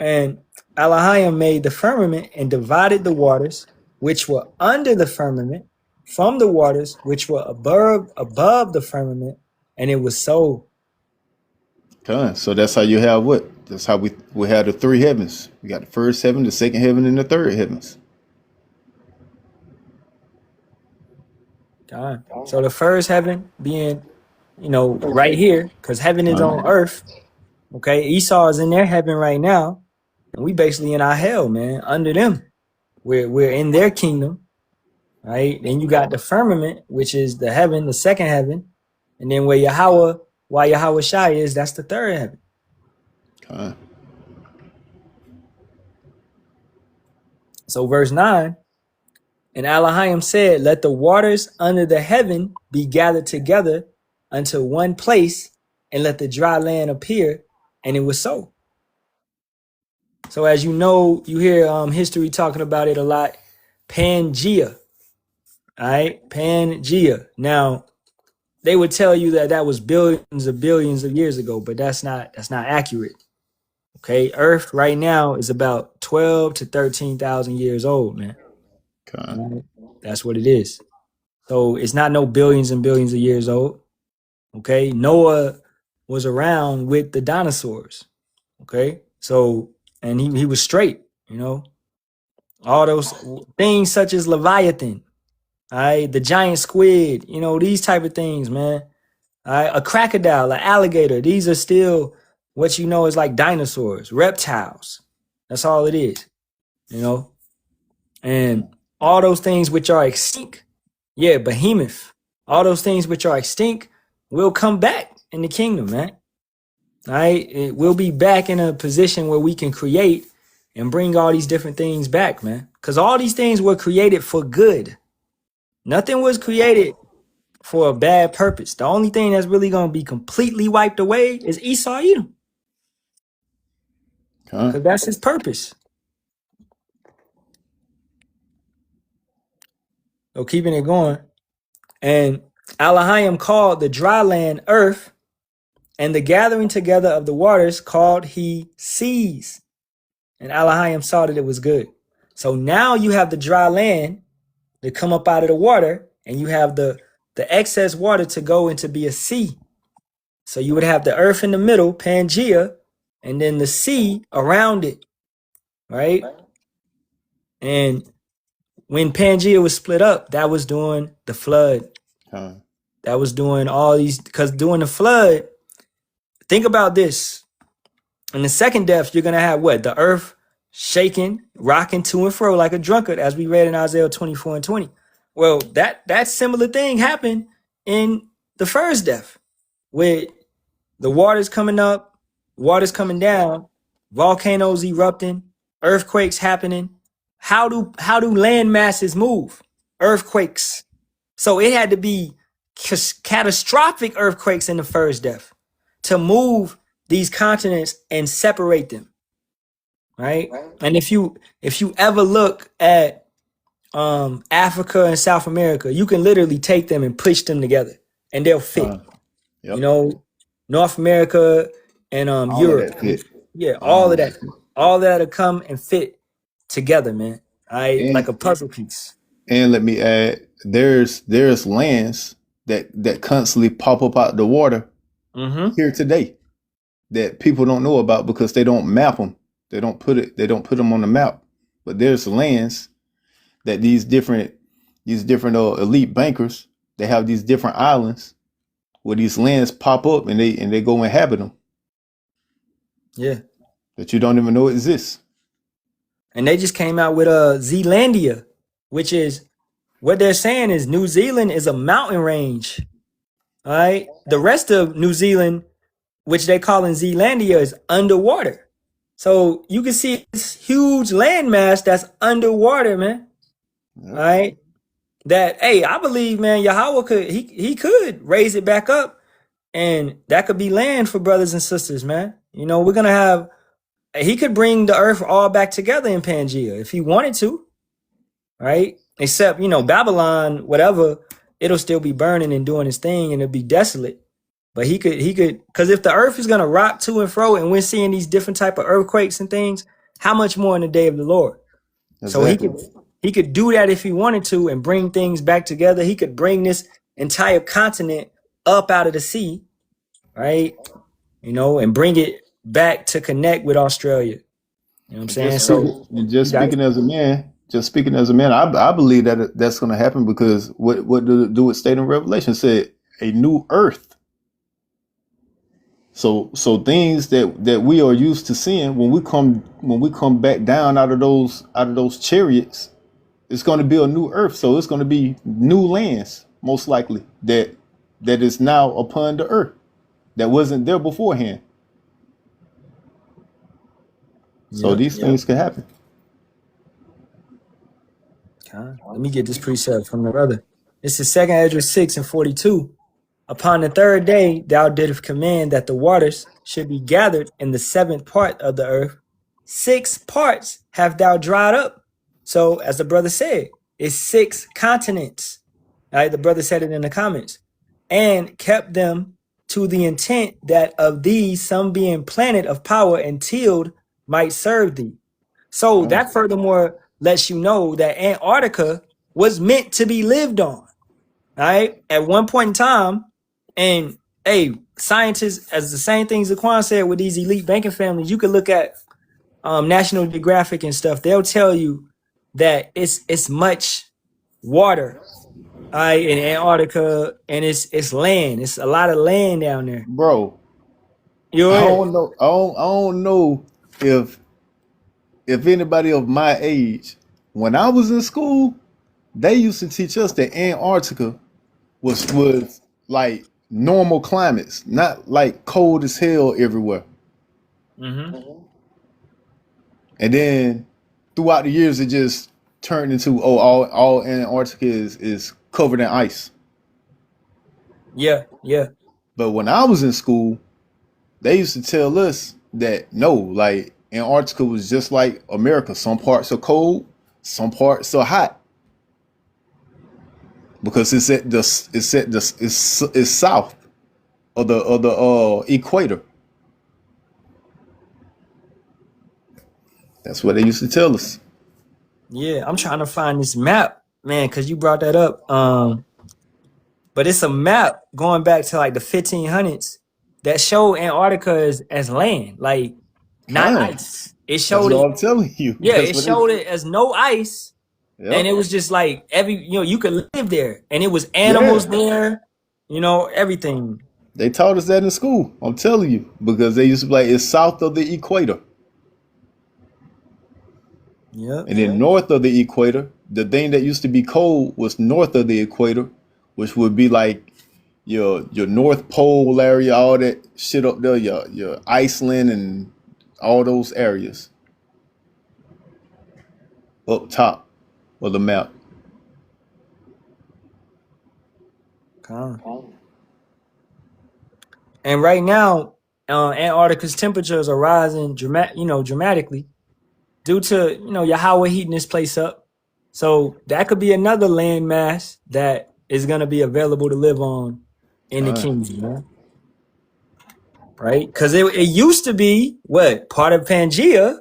And Elohim made the firmament and divided the waters which were under the firmament from the waters which were above the firmament, and it was so. Okay, so that's how you have what? That's how we have the three heavens. We got the first heaven, the second heaven, and the third heavens. God. So the first heaven being, right here, because heaven is on earth. Okay, Esau is in their heaven right now, and we basically in our hell, man, under them. We're in their kingdom, right? Then you got the firmament, which is the heaven, the second heaven, and then where Yahawashi is, that's the third heaven. Okay. So verse 9, and Elohim said, let the waters under the heaven be gathered together unto one place, and let the dry land appear, and it was so. So as you know, you hear history talking about it a lot, Pangea, all right? Pangea. Now, they would tell you that was billions of years ago, but that's not accurate. Okay, Earth right now is about 12 to 13,000 years old, man. Okay. That's what it is. So it's not no billions and billions of years old. Okay, Noah was around with the dinosaurs. Okay, so and he was straight. All those things such as Leviathan. All right, the giant squid, you know, these type of things, man. All right, a crocodile, an alligator, these are still what you know is like dinosaurs, reptiles. That's all it is, you know. And all those things which are extinct, yeah, behemoth, all those things which are extinct will come back in the kingdom, man. All right, we'll be back in a position where we can create and bring all these different things back, man. Because all these things were created for good. Nothing was created for a bad purpose. The only thing that's really going to be completely wiped away is Esau Edom. Because that's his purpose. So keeping it going. And Elohim called the dry land earth, and the gathering together of the waters called he seas. And Elohim saw that it was good. So now you have the dry land to come up out of the water, and you have the excess water to go into be a sea. So you would have the earth in the middle, Pangea, and then the sea around it, right? And when Pangea was split up, that was during the flood. That was doing all these, because during the flood, think about this. In the second death, you're going to have what? The earth shaking, rocking to and fro like a drunkard, as we read in Isaiah 24 and 20. Well, that similar thing happened in the first death, with the waters coming up, waters coming down, volcanoes erupting, earthquakes happening. How do land masses move? Earthquakes. So it had to be catastrophic earthquakes in the first death to move these continents and separate them, right? And if you ever look at Africa and South America, you can literally take them and push them together, and they'll fit. You know, North America and Europe, yeah, all of that'll come and fit together, man. Like a puzzle piece. And let me add, there's lands that constantly pop up out the water here today that people don't know about because they don't map them. They don't put them on the map. But there's lands that these different elite bankers, they have these different islands where these lands pop up and they go inhabit them. Yeah. That you don't even know exists. And they just came out with Zealandia, which is what they're saying is New Zealand is a mountain range. All right. The rest of New Zealand, which they call in Zealandia, is underwater. So you can see this huge landmass that's underwater, man. All right. That, hey, I believe, man, Yahawah could he could raise it back up, and that could be land for brothers and sisters, man. You know, we're gonna have, he could bring the earth all back together in Pangea if he wanted to, right? Except, you know, Babylon, whatever, it'll still be burning and doing its thing, and it'll be desolate. But he could, because if the earth is gonna rock to and fro, and we're seeing these different type of earthquakes and things, how much more in the day of the Lord? Exactly. So he could do that if he wanted to and bring things back together. He could bring this entire continent up out of the sea, right? You know, and bring it back to connect with Australia. You know what I'm saying? Just speaking as a man, I believe that that's going to happen because what do it state in Revelation? Said a new earth. So things that we are used to seeing when we come back down out of those chariots, it's going to be a new earth. So it's going to be new lands, most likely, that is now upon the earth that wasn't there beforehand. So these things can happen. Let me get this precept from the brother. This is 2nd Ezra 6 and 42. Upon the third day, thou didst command that the waters should be gathered in the 7th part of the earth. 6 parts have thou dried up. So, as the brother said, it's 6 continents. All right, the brother said it in the comments. And kept them to the intent that of these some being planted of power and tilled might serve thee. So that furthermore lets you know that Antarctica was meant to be lived on. All right, at one point in time. And hey, scientists, as the same things Zaquan said with these elite banking families, you could look at National Geographic and stuff. They'll tell you that it's much water All right, in Antarctica, and it's land. It's a lot of land down there. Bro, You I right? don't know. I don't know if if anybody of my age, when I was in school, they used to teach us that Antarctica was like normal climates, not like cold as hell everywhere. Mm-hmm. And then throughout the years, it just turned into all Antarctica is covered in ice. Yeah, yeah, But when I was in school, they used to tell us that no, like Antarctica was just like America. Some parts are cold, some parts are hot because it's south of the equator. That's what they used to tell us. yeah. I'm trying to find this map, man, because you brought that up. But it's a map going back to like the 1500s that showed Antarctica as land, like not Kind. ice. It That's showed what it, I'm telling you. yeah, That's it what they. showed it as no ice, and Yep. it was just like you could live there, and it was animals Yeah. there, everything. They taught us that in school. I'm telling you because they used to be like it's south of the equator. Yep. And then north of the equator, the thing that used to be cold was north of the equator, which would be like your North Pole area, all that shit up there, your Iceland and all those areas up top of the map. Con. And right now, Antarctica's temperatures are rising dramatically due to Yahawah heating this place up. So that could be another landmass that is going to be available to live on in the Kind. kingdom, right? Because it used to be what part of Pangea,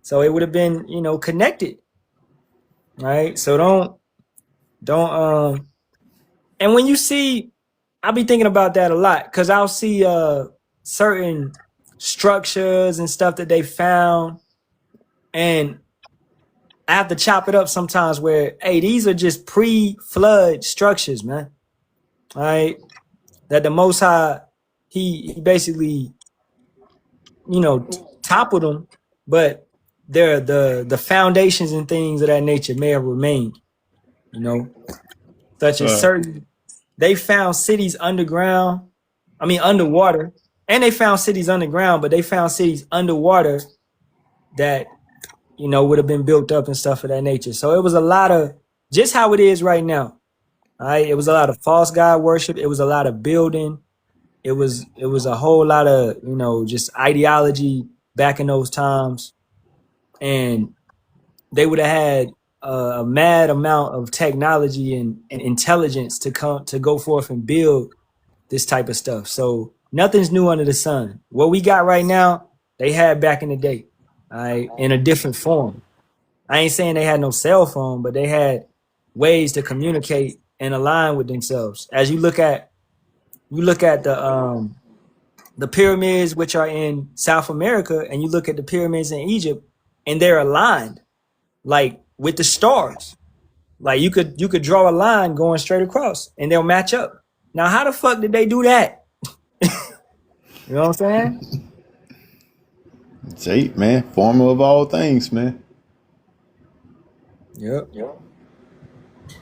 so it would have been connected, right? So don't and when you see, I'll be thinking about that a lot because I'll see certain structures and stuff that they found, and I have to chop it up sometimes where, hey, these are just pre-flood structures, man. All right. That the Most High, he basically, toppled them, but the foundations and things of that nature may have remained, you know, such as Right. certain, they found cities underwater, and they found cities underground, but they found cities underwater that would have been built up and stuff of that nature. So it was a lot of just how it is right now. All right, it was a lot of false god worship. It was a lot of building. It was a whole lot of just ideology back in those times, and they would have had a mad amount of technology and intelligence to go forth and build this type of stuff. So nothing's new under the sun. What we got right now, they had back in the day, all right, in a different form. I ain't saying they had no cell phone, but they had ways to communicate and align with themselves. As you look at the pyramids which are in South America, and you look at the pyramids in Egypt, and they're aligned like with the stars. Like you could draw a line going straight across, and they'll match up. Now, how the fuck did they do that? You know what I'm saying? Jake, man, former of all things, man. Yep.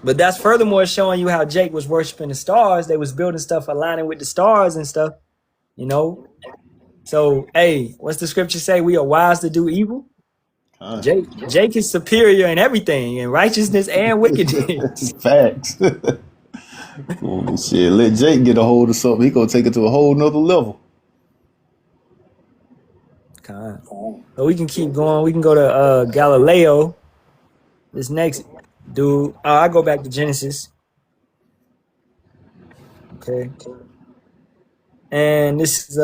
But that's furthermore showing you how Jake was worshiping the stars. They was building stuff aligning with the stars and stuff. You know. So, hey, what's the scripture say? We are wise to do evil. Kind. Jake is superior in everything, in righteousness and wickedness. Facts. Well, shit, let Jake get a hold of something. He gonna take it to a whole nother level. God. So we can keep going. We can go to Galileo. This next dude. I go back to Genesis. Okay. And this is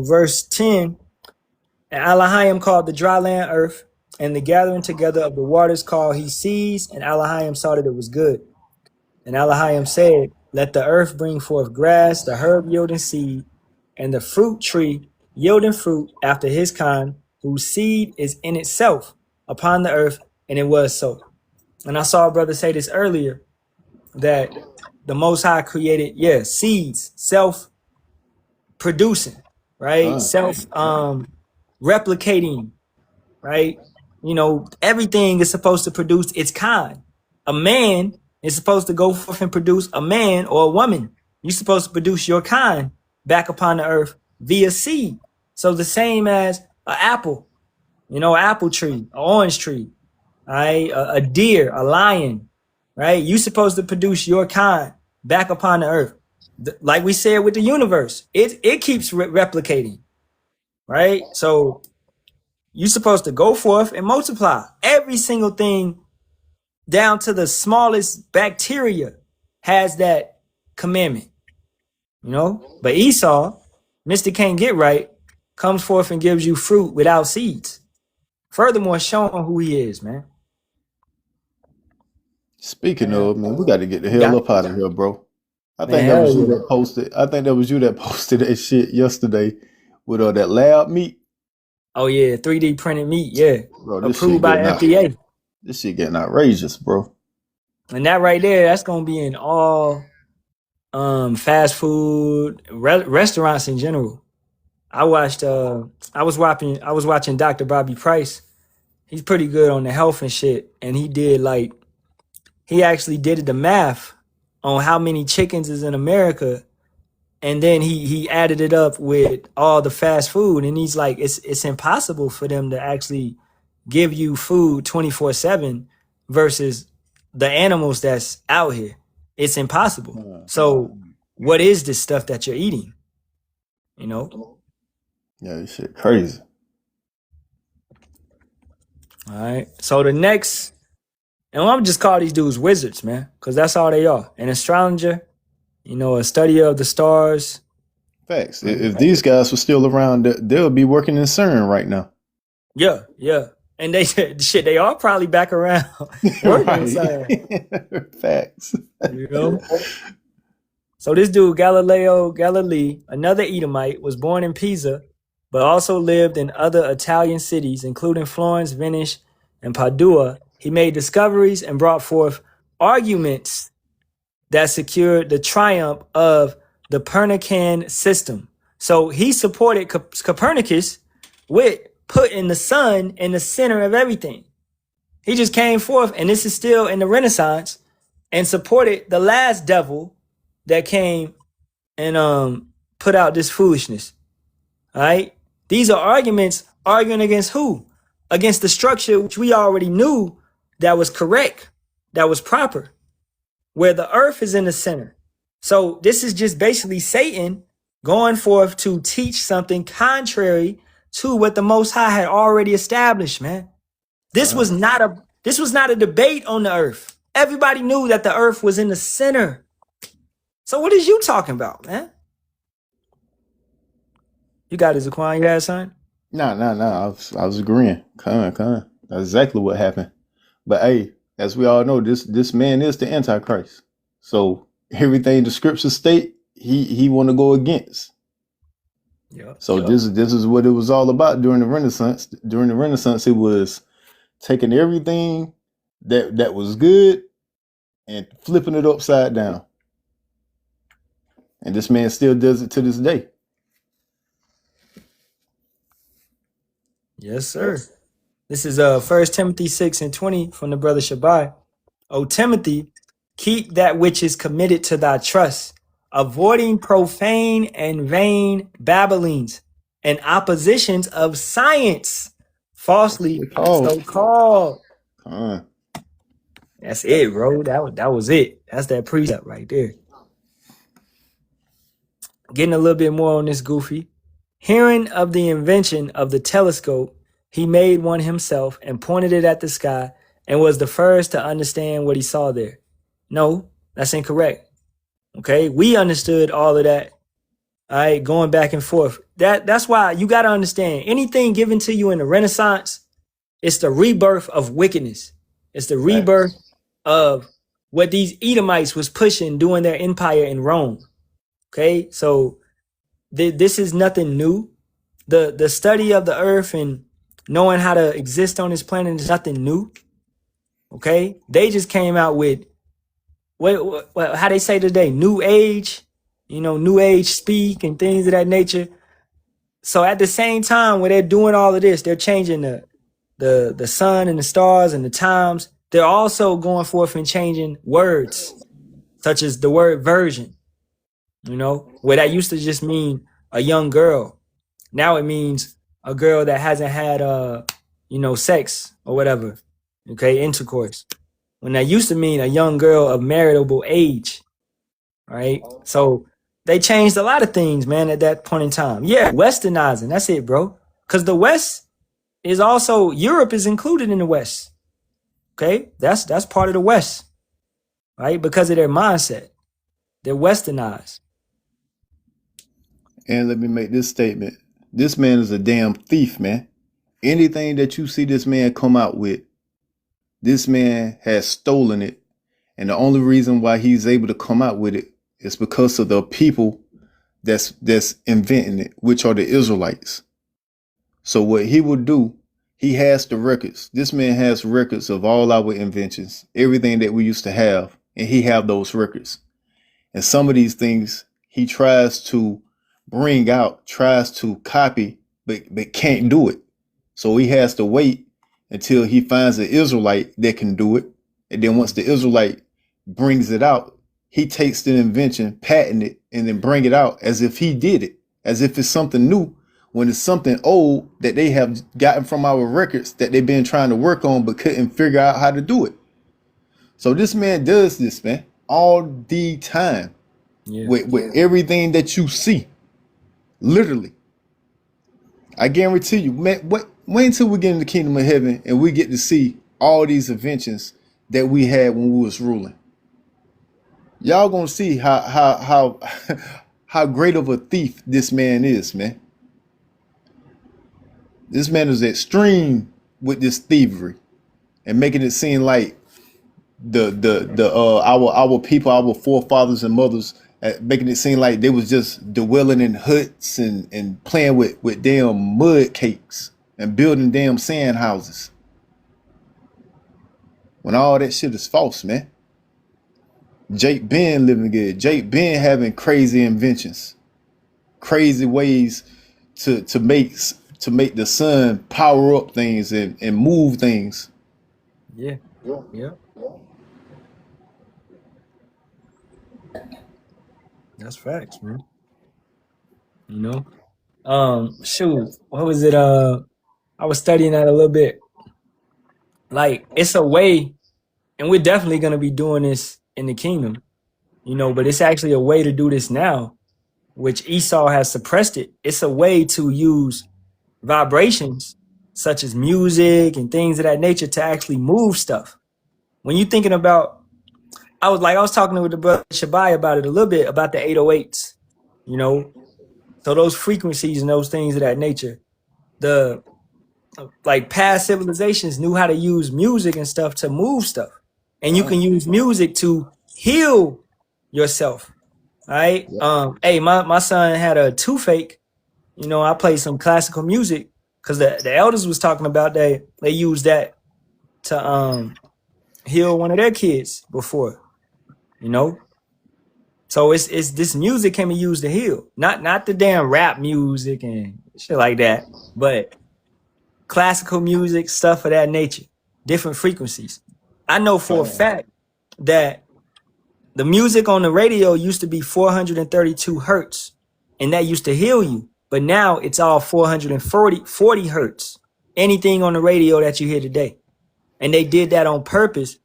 verse 10. And Elohim called the dry land earth, and the gathering together of the waters called he seas, and Elohim saw that it was good. And Elohim said, let the earth bring forth grass, the herb yielding seed, and the fruit tree yielding fruit after his kind, whose seed is in itself upon the earth. And it was so. And I saw a brother say this earlier. that the Most High created, seeds, self-producing, right? Con. Replicating, right? You know, everything is supposed to produce its kind. A man is supposed to go forth and produce a man or a woman. You're supposed to produce your kind back upon the earth via seed. So the same as an apple, you know, an apple tree, an orange tree, right? A deer, a lion, right? You're supposed to produce your kind back upon the earth. Like we said with the universe, it keeps replicating, right? So you're supposed to go forth and multiply. Every single thing, down to the smallest bacteria, has that commandment, you know? But Esau, Mr. Can't Get Right, comes forth and gives you fruit without seeds. Furthermore, showing who he is, man. Speaking Man, of, man, we got to get the you hell got, up out of here, bro. I man, think that hell was you yeah. that posted. I think that was you that posted that shit yesterday with that lab meat. Oh yeah, 3D printed meat, yeah. Bro, this Approved shit by getting out. FDA. This shit getting outrageous, bro. And that right there, that's gonna be in all fast food restaurants in general. I was watching Dr. Bobby Price. He's pretty good on the health and shit. And he actually did the math on how many chickens is in America. And then he added it up with all the fast food. And he's like, it's impossible for them to actually give you food 24/7 versus the animals that's out here. It's impossible. So what is this stuff that you're eating? You know? Yeah, this shit crazy. All right. So the next, and I'm just call these dudes wizards, man, because that's all they are. An astrologer, you know, a study of the stars. Facts. If these guys were still around, they'll be working in CERN right now. Yeah, yeah. And they shit, they are probably back around working inside. Facts. You know? So this dude, Galileo Galilei, another Edomite, was born in Pisa, but also lived in other Italian cities, including Florence, Venice, and Padua. He made discoveries and brought forth arguments that secured the triumph of the Copernican system. So he supported Copernicus with putting the sun in the center of everything. He just came forth, and this is still in the Renaissance, and supported the last devil that came and put out this foolishness. All right? These are arguments arguing against who? Against the structure which we already knew that was correct, that was proper, where the earth is in the center. So this is just basically Satan going forth to teach something contrary to what the Most High had already established, man. This was not a debate on the earth. Everybody knew that the earth was in the center. So what is you talking about, man? You got it, Zaquan. You had something? Nah. I was agreeing. Con. That's exactly what happened. But hey, as we all know, this man is the Antichrist. So everything the scriptures state, he want to go against. Yeah. So this is what it was all about during the Renaissance. During the Renaissance, it was taking everything that was good and flipping it upside down. And this man still does it to this day. Yes, sir. This is 1 Timothy 6:20 from the brother Shabai. O Timothy, keep that which is committed to thy trust, avoiding profane and vain babblings and oppositions of science, falsely so called. That's it, bro. That was it. That's that precept right there. Getting a little bit more on this goofy. Hearing of the invention of the telescope, he made one himself and pointed it at the sky and was the first to understand what he saw there. No, that's incorrect. Okay, we understood all of that. All right, going back and forth. That's why you got to understand, anything given to you in the Renaissance, it's the rebirth of wickedness. It's the rebirth of what these Edomites was pushing during their empire in Rome. Okay, so this is nothing new. The study of the earth and knowing how to exist on this planet is nothing new. Okay, they just came out with what how they say today, new age, new age speak and things of that nature. So at the same time, when they're doing all of this, they're changing the sun and the stars and the times. They're also going forth and changing words, such as the word virgin, where that used to just mean a young girl. Now it means a girl that hasn't had sex or whatever, okay, intercourse. When that used to mean a young girl of marriageable age, right? So they changed a lot of things, man, at that point in time. Yeah, westernizing, that's it, bro. Because the West is also, Europe is included in the West, okay? That's part of the West, right? Because of their mindset. They're westernized. And let me make this statement. This man is a damn thief, man. Anything that you see this man come out with, this man has stolen it. And the only reason why he's able to come out with it is because of the people that's inventing it, which are the Israelites. So what he will do, he has the records. This man has records of all our inventions, everything that we used to have, and he have those records. And some of these things he tries to bring out, tries to copy, but can't do it. So he has to wait until he finds an Israelite that can do it. And then once the Israelite brings it out, he takes the invention, patent it, and then bring it out as if he did it, as if it's something new, when it's something old that they have gotten from our records that they've been trying to work on but couldn't figure out how to do it. So this man does this, man, all the time. Yeah. With everything that you see. Literally. I guarantee you, man, wait until we get in the kingdom of heaven and we get to see all these inventions that we had when we was ruling. Y'all gonna see how how great of a thief this man is, man. This man is extreme with this thievery and making it seem like our people, our forefathers and mothers, making it seem like they was just dwelling in huts and playing with damn mud cakes and building damn sand houses. When all that shit is false, man. Jake Ben living good. Jake Ben having crazy inventions, crazy ways to make the sun power up things and move things. Yeah. Yeah. That's facts, man. Shoot, what was it? I was studying that a little bit. Like, it's a way, and we're definitely gonna be doing this in the kingdom, but it's actually a way to do this now, which Esau has suppressed it. It's a way to use vibrations such as music and things of that nature to actually move stuff. When you're thinking about, I was talking with the brother Shabai about it a little bit, about the 808s, so those frequencies and those things of that nature. The like past civilizations knew how to use music and stuff to move stuff, and you can use music to heal yourself. Right? Hey, my son had a toothache. I played some classical music because the elders was talking about they used that to heal one of their kids before. So it's this music can be used to heal, not the damn rap music and shit like that, but classical music, stuff of that nature, different frequencies. I know for a fact that the music on the radio used to be 432 hertz, and that used to heal you. But now it's all 440 hertz. Anything on the radio that you hear today. And they did that on purpose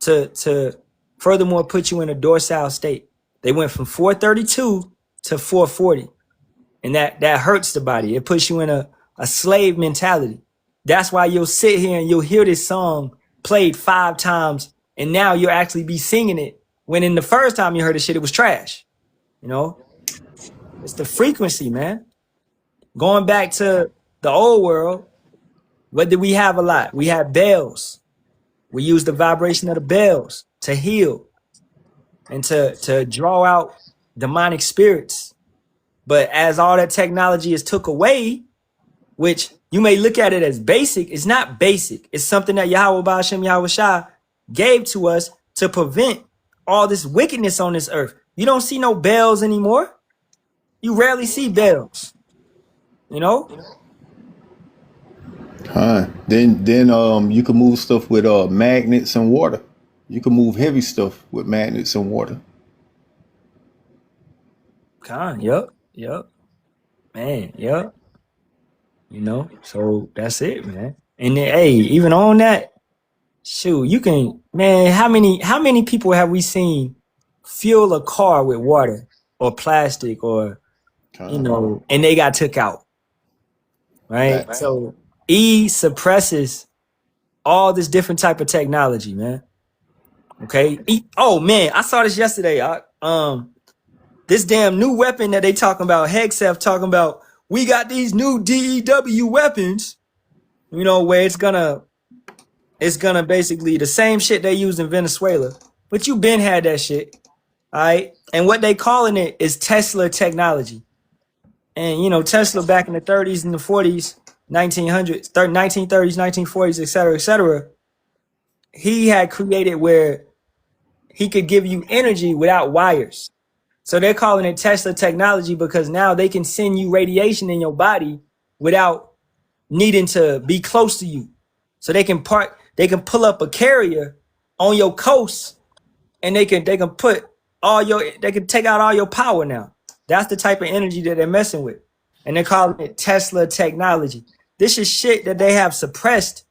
to furthermore put you in a docile state. They went from 432 to 440. And that hurts the body. It puts you in a slave mentality. That's why you'll sit here and you'll hear this song played 5 times, and now you'll actually be singing it when in the first time you heard the shit, it was trash. It's the frequency, man. Going back to the old world, what did we have a lot? We had bells. We used the vibration of the bells to heal and to draw out demonic spirits. But as all that technology is took away, which you may look at it as basic, it's not basic. It's something that Yahawah, Bahasham, Yahawashi gave to us to prevent all this wickedness on this earth. You don't see no bells anymore. You rarely see bells. You know? Then you can move stuff with magnets and water. You can move heavy stuff with magnets and water. Yep. Man, yep. You know, so that's it, man. And then, hey, even on that, shoot, you can, man. How many people have we seen fuel a car with water or plastic or and they got took out, right? Facts. So E suppresses all this different type of technology, man. Okay. Oh man, I saw this yesterday. This damn new weapon that they talking about, Hegseth talking about, we got these new DEW weapons, where it's gonna basically the same shit they used in Venezuela. But you been had that shit. All right. And what they calling it is Tesla technology. And Tesla back in the 30s and the 40s, 1900s, 1930s, 1940s, et cetera, he had created where he could give you energy without wires. So they're calling it Tesla technology because now they can send you radiation in your body without needing to be close to you. So they can pull up a carrier on your coast and they can put they can take out all your power now. That's the type of energy that they're messing with. And they're calling it Tesla technology. This is shit that they have suppressed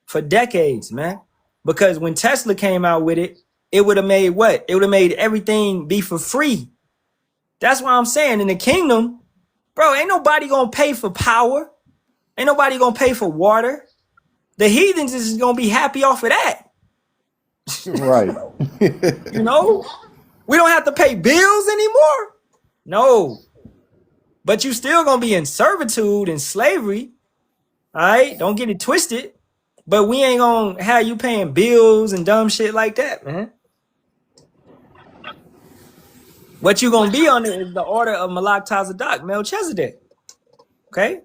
for decades, man. Because when Tesla came out with it, it would have made what? It would have made everything be for free. That's why I'm saying in the kingdom, bro, ain't nobody gonna pay for power. Ain't nobody gonna pay for water. The heathens is gonna be happy off of that. Right. We don't have to pay bills anymore. No. But you still gonna be in servitude and slavery. All right? Don't get it twisted. But we ain't gonna have you paying bills and dumb shit like that, man. What you gonna be under is the order of Malak Tazadak, Melchizedek. Okay?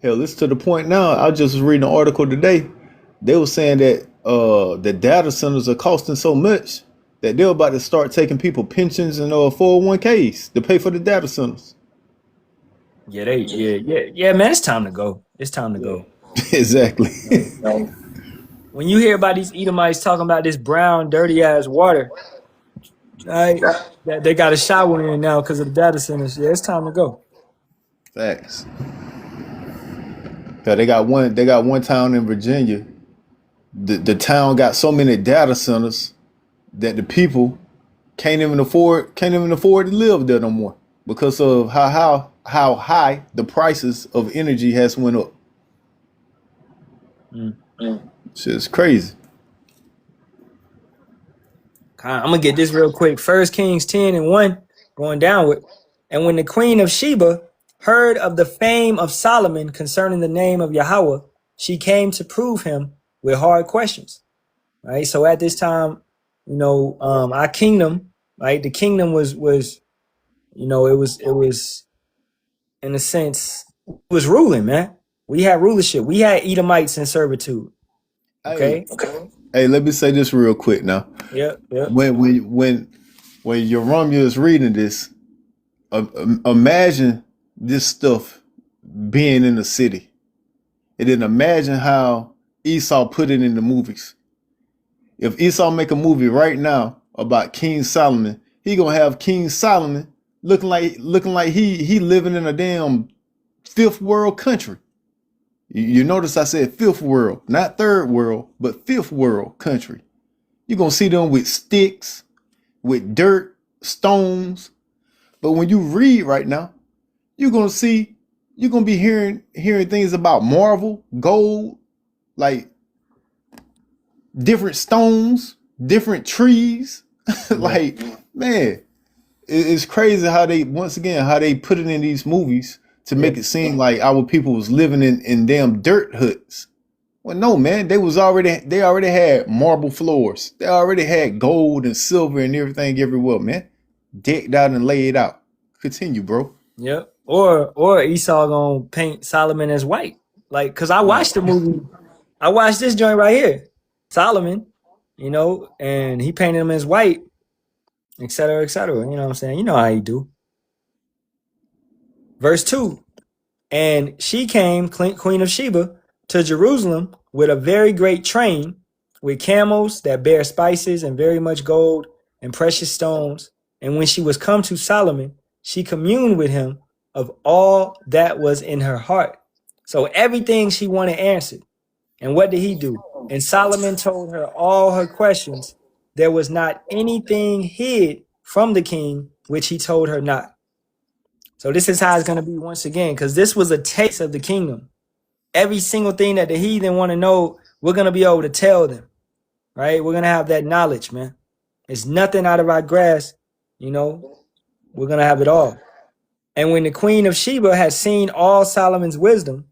Hell, it's to the point now. I just was reading an article today. They were saying that the data centers are costing so much that they're about to start taking people pensions and 401ks to pay for the data centers. Yeah, man. It's time to go. It's time to go. Exactly. When you hear about these Edomites talking about this brown, dirty ass water, right? That they got a shower in now because of the data centers. Yeah, it's time to go. Facts. Yeah, they got one town in Virginia. The town got so many data centers that the people can't even afford to live there no more because of how high the prices of energy has went up. Shit's crazy. I'm gonna get this real quick. 1 Kings 10:1, going downward. And when the queen of Sheba heard of the fame of Solomon concerning the name of Yahawah, she came to prove him with hard questions. Right. So at this time, our kingdom, right? The kingdom was it was in a sense was ruling, man. We had rulership. We had Edomites in servitude. Okay. Hey, let me say this real quick now. Yep. When Yaramia is reading this, imagine this stuff being in the city, and then imagine how Esau put it in the movies. If Esau make a movie right now about King Solomon, he gonna have King Solomon looking like he living in a damn fifth world country. You notice I said fifth world, not third world, but fifth world country. You're gonna see them with sticks, with dirt, stones. But when you read right now, you're gonna be hearing things about marble, gold, like different stones, different trees. Like, man, it's crazy how they put it in these movies to make it seem like our people was living in damn dirt huts. Well, no, man, they already had marble floors. They already had gold and silver and everything everywhere, man. Decked out and laid out. Continue, bro. Yep. Or Esau gonna paint Solomon as white. Like, cause I watched the movie. I watched this joint right here. Solomon, and he painted him as white. et cetera, et cetera. You know what I'm saying? You know how you do. Verse 2. And she came, Queen of Sheba, to Jerusalem with a very great train, with camels that bear spices and very much gold and precious stones. And when she was come to Solomon, she communed with him of all that was in her heart. So everything she wanted answered. And what did he do? And Solomon told her all her questions. There was not anything hid from the king which he told her not. So this is how it's going to be once again, because this was a taste of the kingdom. Every single thing that the heathen want to know, we're going to be able to tell them, right? We're going to have that knowledge, man. It's nothing out of our grasp, you know. We're going to have it all. And when the queen of Sheba had seen all Solomon's wisdom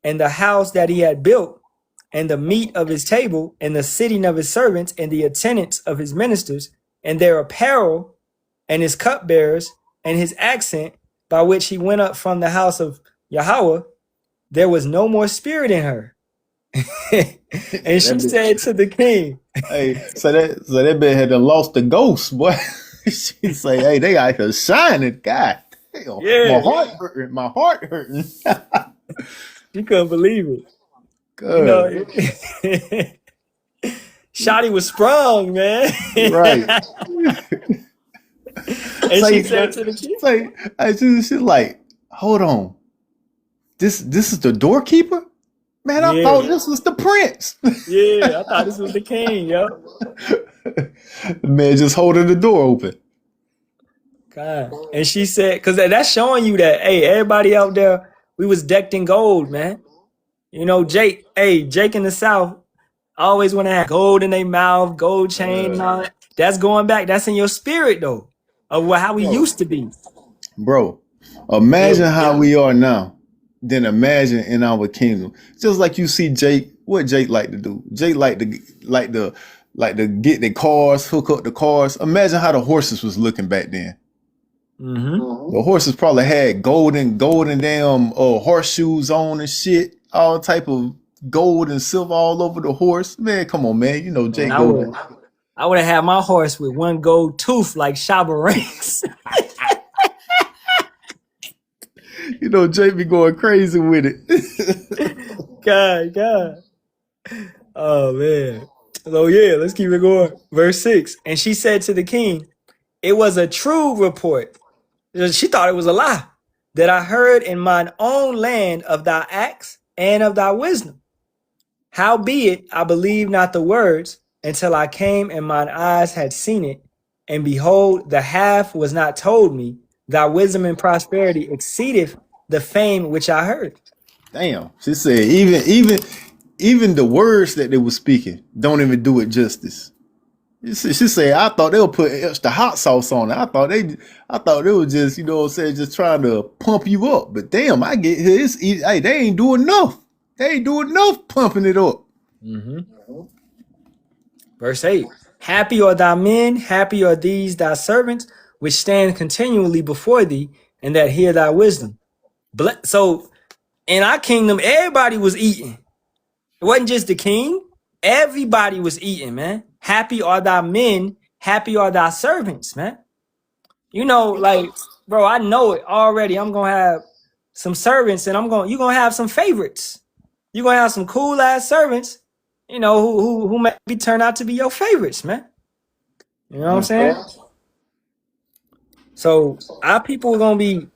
and the house that he had built and the meat of his table and the sitting of his servants and the attendance of his ministers and their apparel and his cupbearers and his accent by which he went up from the house of Yahawah, there was no more spirit in her. And she said to the king, Hey, so that bitch had done lost the ghost, boy. She say, hey, they out here shining. God damn. Yeah, my heart hurting. My heart hurting. she couldn't believe it. Good. You know, Shotty was sprung, man. Right. And she said to the king, she's like, hold on. This is the doorkeeper? Man, I Yeah. thought this was the prince. Yeah, I thought this was the king, yo. The man just holding the door open. God. And she said, because that's showing you that, hey, everybody out there, we was decked in gold, man. You know, Jake in the South always want to have gold in their mouth, gold chain and all that. That's going back. That's in your spirit, though, of how we used to be. Bro, imagine how we are now. Then imagine in our kingdom. Just like you see Jake, what Jake like to do. Jake like to get the cars, hook up the cars. Imagine how the horses was looking back then. Mm-hmm. The horses probably had golden damn horseshoes on and shit. All type of gold and silver all over the horse. Man, come on, man. You know Jake. I would have had my horse with one gold tooth like Shabba Ranks. You know, Jay be going crazy with it. God. Oh, man. So, yeah, let's keep it going. Verse 6. And she said to the king, it was a true report. She thought it was a lie that I heard in mine own land of thy acts and of thy wisdom. Howbeit, I believed not the words until I came and mine eyes had seen it. And behold, the half was not told me. Thy wisdom and prosperity exceedeth the fame which I heard. Damn. She said even the words that they were speaking don't even do it justice. She said, I thought they would put extra hot sauce on it. I thought they were just, you know what I'm saying, just trying to pump you up. But damn, I get here. Hey, they ain't doing enough. They ain't doing enough pumping it up. Mm-hmm. Verse 8. Happy are thy men, happy are these thy servants, which stand continually before thee, and that hear thy wisdom. So in our kingdom, everybody was eating. It wasn't just the king. Everybody was eating, man. Happy are thy men, happy are thy servants, man. You know, like, bro, I know it already. I'm gonna have some servants, and you're gonna have some favorites. You're gonna have some cool ass servants, you know, who maybe turn out to be your favorites, man. You know what I'm saying? So our people gonna be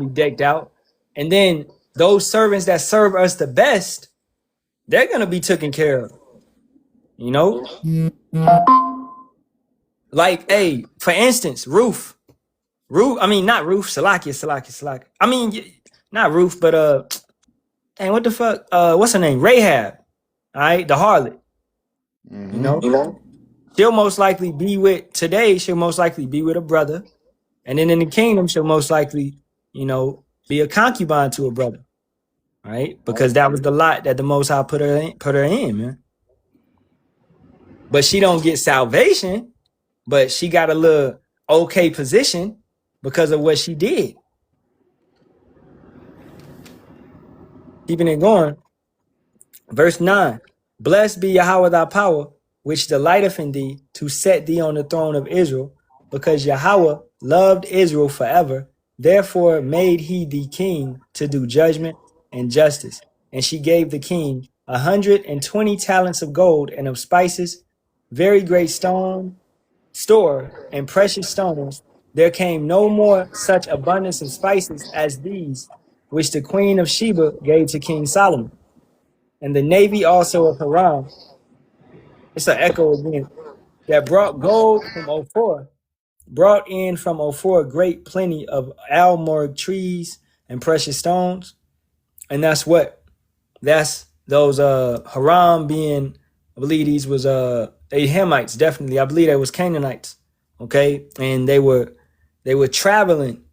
decked out, and then those servants that serve us the best, they're gonna be taken care of. You know, like, hey, for instance, Ruth. I mean, not Ruth. Salakia. I mean, not Ruth, but dang, what the fuck? What's her name? Rahab. All right, the harlot. Mm-hmm. You know, she'll most likely be with a brother, and then in the kingdom, she'll most likely, you know, be a concubine to a brother, right? Because that was the lot that the Most High put her in, man. But she don't get salvation, but she got a little okay position because of what she did. Keeping it going. Verse 9. Blessed be Yahawah thy power, which delighteth in thee, to set thee on the throne of Israel, because Yahawah loved Israel forever. Therefore made he thee king to do judgment and justice. And she gave the king 120 talents of gold and of spices, very great store and precious stones. There came no more such abundance of spices as these, which the queen of Sheba gave to King Solomon. And the navy also of Haram, it's an echo again, that brought gold from Ophir, brought in from Ophir great plenty of almog trees and precious stones. And that's what? That's those Haram being, I believe these was they Hamites, definitely. I believe they was Canaanites. Okay? And they were traveling.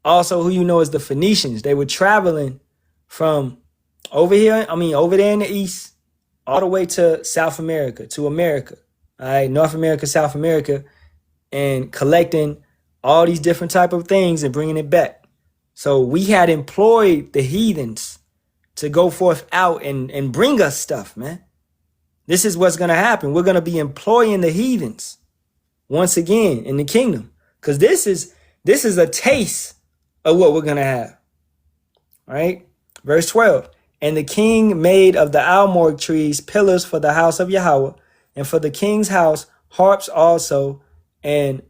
Also, who you know is the Phoenicians. They were traveling from over there in the east, all the way to South America, to America. All right, North America, South America, and collecting all these different type of things and bringing it back. So we had employed the heathens to go forth out and bring us stuff, man. This is what's going to happen. We're going to be employing the heathens once again in the kingdom, because this is a taste of what we're going to have. All right. Verse 12. And the king made of the almog trees pillars for the house of Yahawah, and for the king's house harps also, and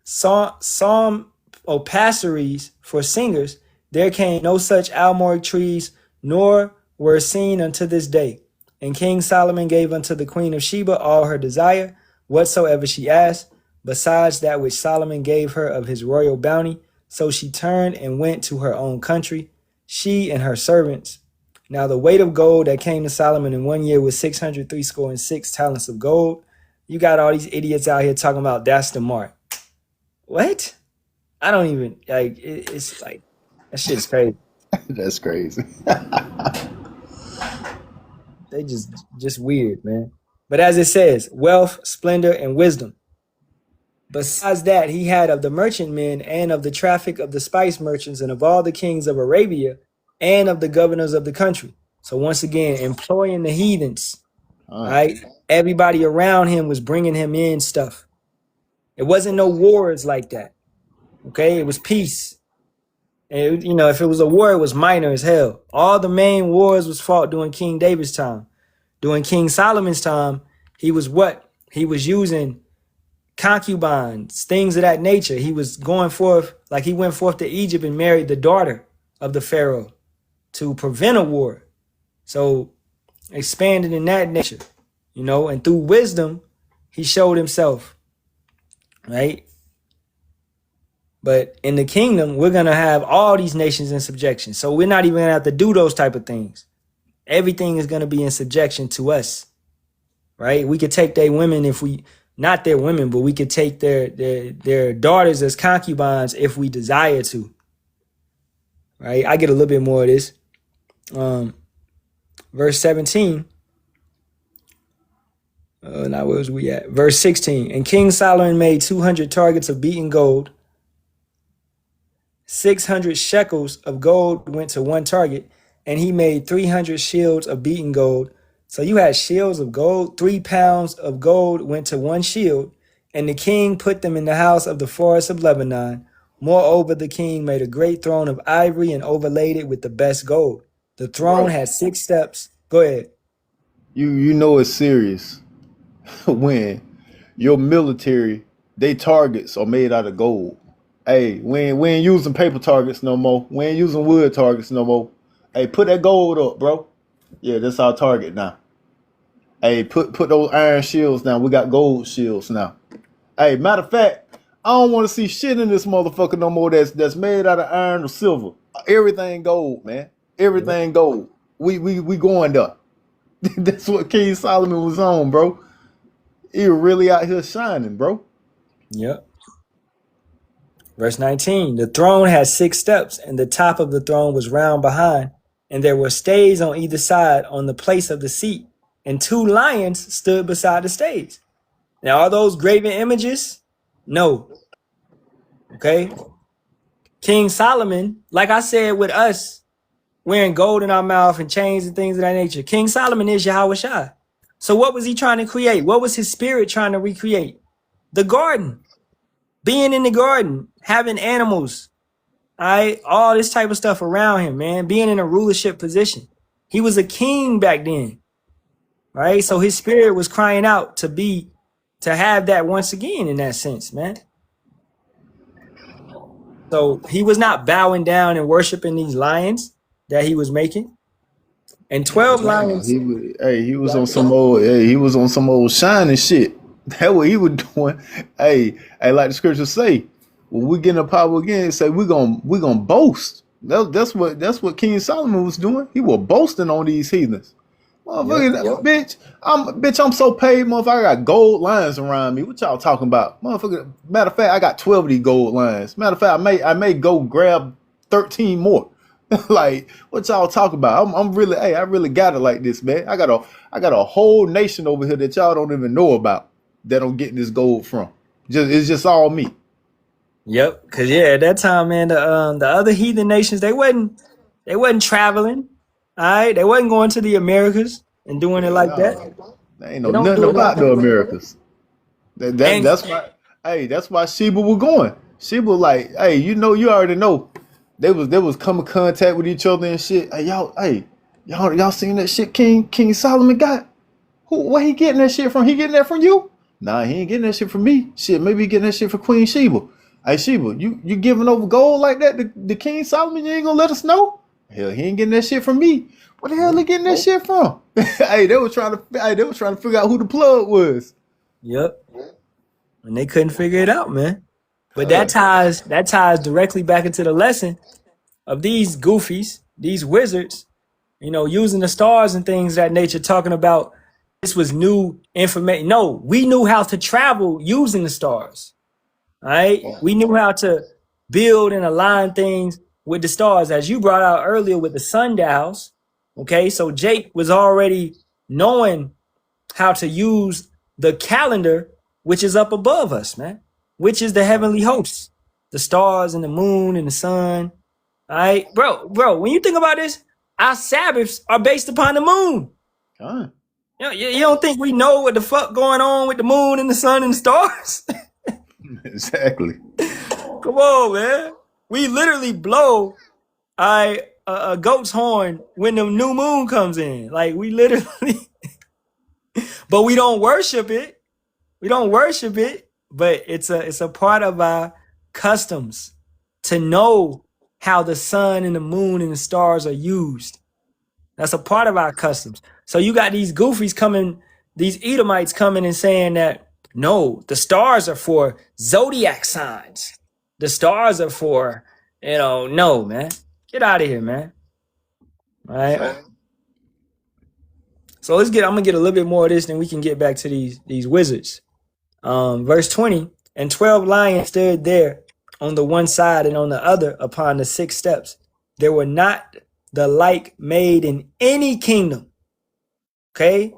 psalm or passaries for singers. There came no such almog trees, nor were seen unto this day. And King Solomon gave unto the queen of Sheba all her desire, whatsoever she asked, besides that which Solomon gave her of his royal bounty. So she turned and went to her own country, she and her servants. Now the weight of gold that came to Solomon in 1 year was 666 talents of gold. You got all these idiots out here talking about that's the mark. What? I don't even, like, it's like, that shit's crazy. That's crazy. They just weird, man. But as it says, wealth, splendor, and wisdom. Besides that, he had of the merchantmen and of the traffic of the spice merchants and of all the kings of Arabia and of the governors of the country. So once again, employing the heathens, right? Everybody around him was bringing him in stuff. It wasn't no wars like that. Okay, it was peace. And you know, if it was a war, it was minor as hell. All the main wars was fought during King David's time. During King Solomon's time, he was what? He was using concubines, things of that nature. He was going forth, like he went forth to Egypt and married the daughter of the Pharaoh to prevent a war. So expanded in that nature, you know, and through wisdom, he showed himself, right? But in the kingdom, we're going to have all these nations in subjection. So we're not even going to have to do those type of things. Everything is going to be in subjection to us, right? We could take their women if we, not their women, but we could take their daughters as concubines if we desire to, right? I get a little bit more of this. Verse 17. Now where was we at? Verse 16. And King Solomon made 200 targets of beaten gold. 600 shekels of gold went to one target, and he made 300 shields of beaten gold. So you had shields of gold. 3 pounds of gold went to one shield, and the king put them in the house of the forest of Lebanon. Moreover, the king made a great throne of ivory and overlaid it with the best gold. The throne had 6 steps. Go ahead. You know it's serious when your military, they targets are made out of gold. Hey, we ain't using paper targets no more. We ain't using wood targets no more. Hey, put that gold up, bro. Yeah, that's our target now. Hey, put those iron shields down. We got gold shields now. Hey, matter of fact, I don't want to see shit in this motherfucker no more that's made out of iron or silver. Everything gold, man. Everything gold. We going there. That's what King Solomon was on, bro. He was really out here shining, bro. Yep. Verse 19, the throne had 6 steps, and the top of the throne was round behind, and there were stays on either side on the place of the seat, and 2 lions stood beside the stays. Now, are those graven images? No. Okay. King Solomon, like I said with us, wearing gold in our mouth and chains and things of that nature, King Solomon is Yahawashi. So what was he trying to create? What was his spirit trying to recreate? The garden. Being in the garden, having animals, all this type of stuff around him, man. Being in a rulership position. He was a king back then, right? So his spirit was crying out to have that once again in that sense, man. So he was not bowing down and worshiping these lions that he was making. And 12 lions. He was on some old shining shit. That what he was doing. Hey, like the scriptures say, when we get in the power again, say we're gonna boast. That's what King Solomon was doing. He was boasting on these heathens. Motherfucker, bitch, I'm so paid, motherfucker. I got gold lions around me. What y'all talking about? Motherfucker, matter of fact, I got 12 of these gold lions. Matter of fact, I may go grab 13 more. Like, what y'all talking about? I really got it like this, man. I got a whole nation over here that y'all don't even know about that I'm getting this gold from. It's just all me. Yep, cause at that time, man, the other heathen nations, they wasn't traveling. All right, they wasn't going to the Americas and doing it like that. They ain't know nothing about the Americas. That's why. Hey, that's why Sheba was going. Sheba like, hey, you already know. They was coming in contact with each other and shit. Hey, y'all seen that shit King Solomon got? Where he getting that shit from? He getting that from you? Nah, he ain't getting that shit from me. Shit, maybe he getting that shit from Queen Sheba. Hey, Sheba, you giving over gold like that to King Solomon? You ain't gonna let us know? Hell, he ain't getting that shit from me. Where the hell he getting that shit from? Hey, they was trying to figure out who the plug was. Yep. And they couldn't figure it out, man. But that ties directly back into the lesson of these goofies, these wizards, using the stars and things of that nature, talking about this was new information. No, we knew how to travel using the stars. All right. We knew how to build and align things with the stars, as you brought out earlier with the sundials. Okay. So Jake was already knowing how to use the calendar, which is up above us, man, which is the heavenly hosts, the stars and the moon and the sun. All right, bro, when you think about this, our Sabbaths are based upon the moon. You don't think we know what the fuck going on with the moon and the sun and the stars? Exactly. Come on, man. We literally blow a goat's horn when the new moon comes in. Like, we literally, but we don't worship it. We don't worship it, but it's a part of our customs to know how the sun and the moon and the stars are used. That's a part of our customs. So you got these goofies coming, these Edomites coming and saying that, no, the stars are for zodiac signs. The stars are for, no, man. Get out of here, man. All right. So I'm going to get a little bit more of this, then we can get back to these wizards. Verse 20, and 12 lions stood there on the one side and on the other upon the 6 steps. There were not the like made in any kingdom. Okay?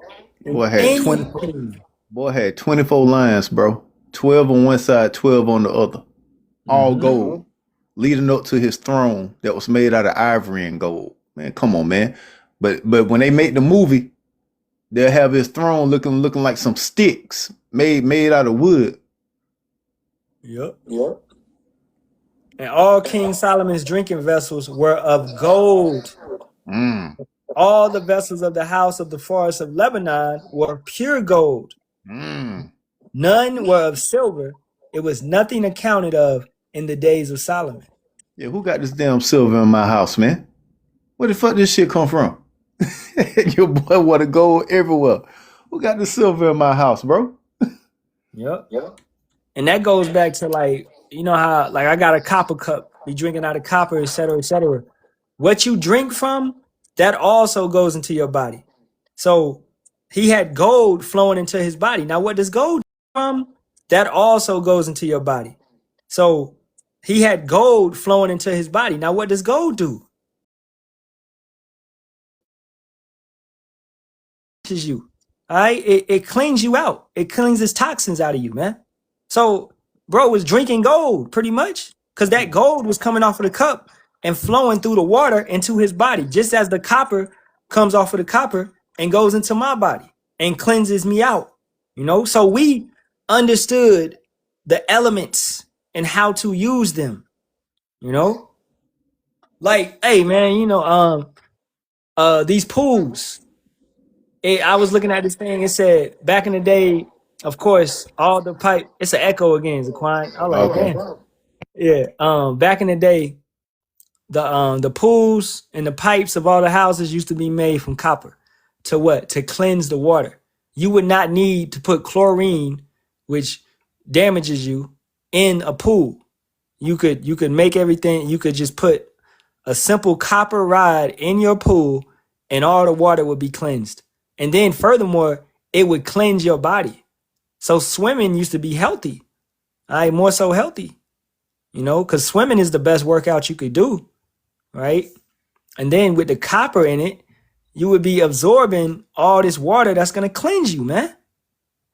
Boy had 24 lions, bro. 12 on one side, 12 on the other. All gold. Leading up to his throne that was made out of ivory and gold. Man, come on, man. But when they make the movie, they'll have his throne looking like some sticks made out of wood. Yep. And all King Solomon's drinking vessels were of gold. All the vessels of the house of the forest of Lebanon were pure gold. None were of silver. It was nothing accounted of in the days of Solomon. Yeah, who got this damn silver in my house, man? Where the fuck this shit come from? Your boy want to go everywhere. Who got the silver in my house, bro? Yep. And that goes back to, like, you know how, like, I got a copper cup, be drinking out of copper, et cetera, et cetera. What you drink from, that also goes into your body. So he had gold flowing into his body. Now, what does gold from? That also goes into your body. So he had gold flowing into his body. Now, what does gold do? You. All right, it cleans you out. It cleanses toxins out of you, man. So bro was drinking gold pretty much, because that gold was coming off of the cup and flowing through the water into his body, just as the copper comes off of the copper and goes into my body. and cleanses me out. You know, so we understood the elements and how to use them. You know, like, hey man, these pools. I was looking at this thing. It said back in the day, of course, all the pipe. It's an echo again, Zaquan. I was like, Okay. damn, yeah. Back in the day, the pools and the pipes of all the houses used to be made from copper. To what? To cleanse the water. You would not need to put chlorine, which damages you, in a pool. You could make everything. You could just put a simple copper rod in your pool, and all the water would be cleansed. And then furthermore, it would cleanse your body. So swimming used to be healthy. All right, more so healthy. You know, because swimming is the best workout you could do, right? And then with the copper in it, you would be absorbing all this water that's gonna cleanse you, man.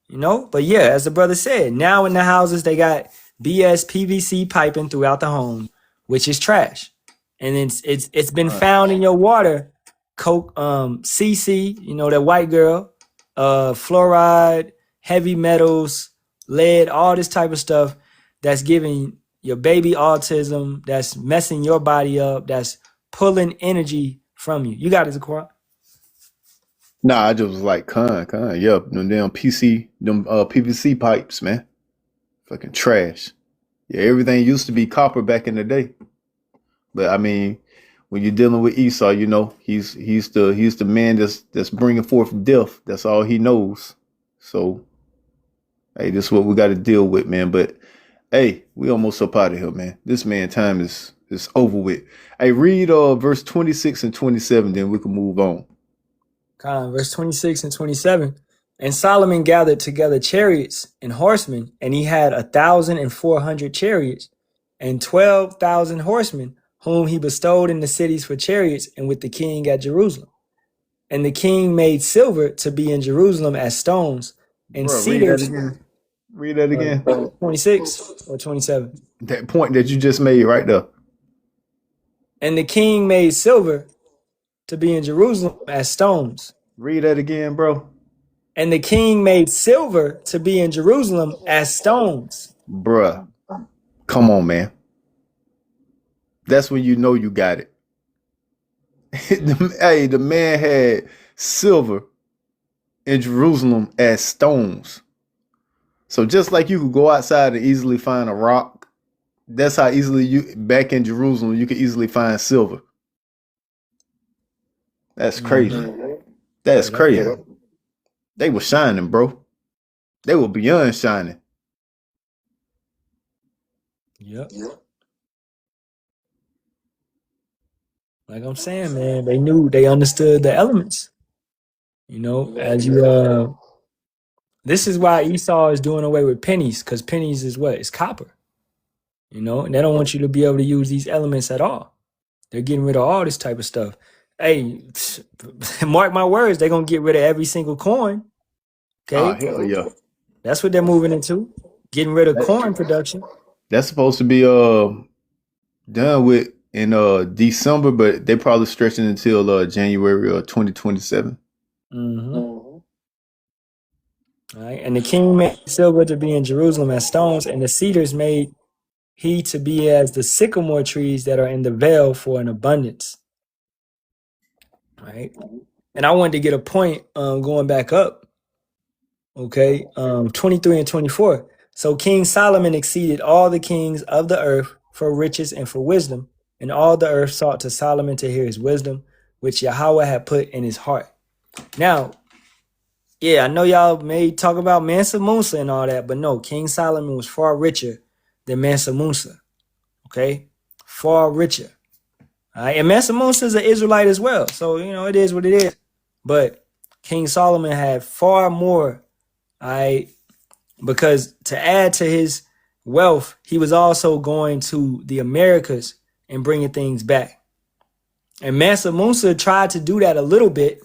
You know, but yeah, as the brother said, now in the houses they got BS PVC piping throughout the home, which is trash. And it's been found in your water, coke, CC, you know, that white girl, fluoride, heavy metals, lead, all this type of stuff that's giving your baby autism, that's messing your body up, that's pulling energy from you. You got it, Zakora. Nah, I just was like, yeah, them damn PVC pipes, man. Fucking trash. Yeah, everything used to be copper back in the day. But I mean, when you're dealing with Esau, you know, he's the man that's bringing forth death. That's all he knows. So, hey, this is what we got to deal with, man. But hey, we almost up out of here, man. This man time is over with. Hey, read verse 26 and 27, then we can move on. Verse 26 and 27. And Solomon gathered together chariots and horsemen, and he had 1,400 chariots and 12,000 horsemen, whom he bestowed in the cities for chariots and with the king at Jerusalem. And the king made silver to be in Jerusalem as stones, and Bro, cedars. Read that again. 26 or 27. That point that you just made right there. And the king made silver to be in Jerusalem as stones. Read that again, bro. And the king made silver to be in Jerusalem as stones. Bruh, come on, man. That's when you know you got it. Hey, the man had silver in Jerusalem as stones. So just like you could go outside and easily find a rock, that's how easily back in Jerusalem you could easily find silver. That's crazy. Mm-hmm. That's crazy. They were shining, bro. They were beyond shining. Yep. Like I'm saying, man, they understood the elements. You know, as you this is why Esau is doing away with pennies, because pennies is what? It's copper. You know, and they don't want you to be able to use these elements at all. They're getting rid of all this type of stuff. Hey, mark my words, they're gonna get rid of every single coin. Okay. Oh, hell yeah. That's what they're moving into. Getting rid of coin production. That's supposed to be done with in December, but they probably stretching until January 2027. Mm-hmm. All right. And the king made silver to be in Jerusalem as stones, and the cedars made he to be as the sycamore trees that are in the vale for an abundance. Right. And I wanted to get a point going back up. Okay. 23 and 24. So King Solomon exceeded all the kings of the earth for riches and for wisdom, and all the earth sought to Solomon to hear his wisdom, which Yahawah had put in his heart. Now, yeah, I know y'all may talk about Mansa Musa and all that, but no, King Solomon was far richer than Mansa Musa. Okay? Far richer. All right? And Mansa Musa is an Israelite as well. So, you know, it is what it is. But King Solomon had far more, all right? Because to add to his wealth, he was also going to the Americas and bringing things back. And Mansa Musa tried to do that a little bit,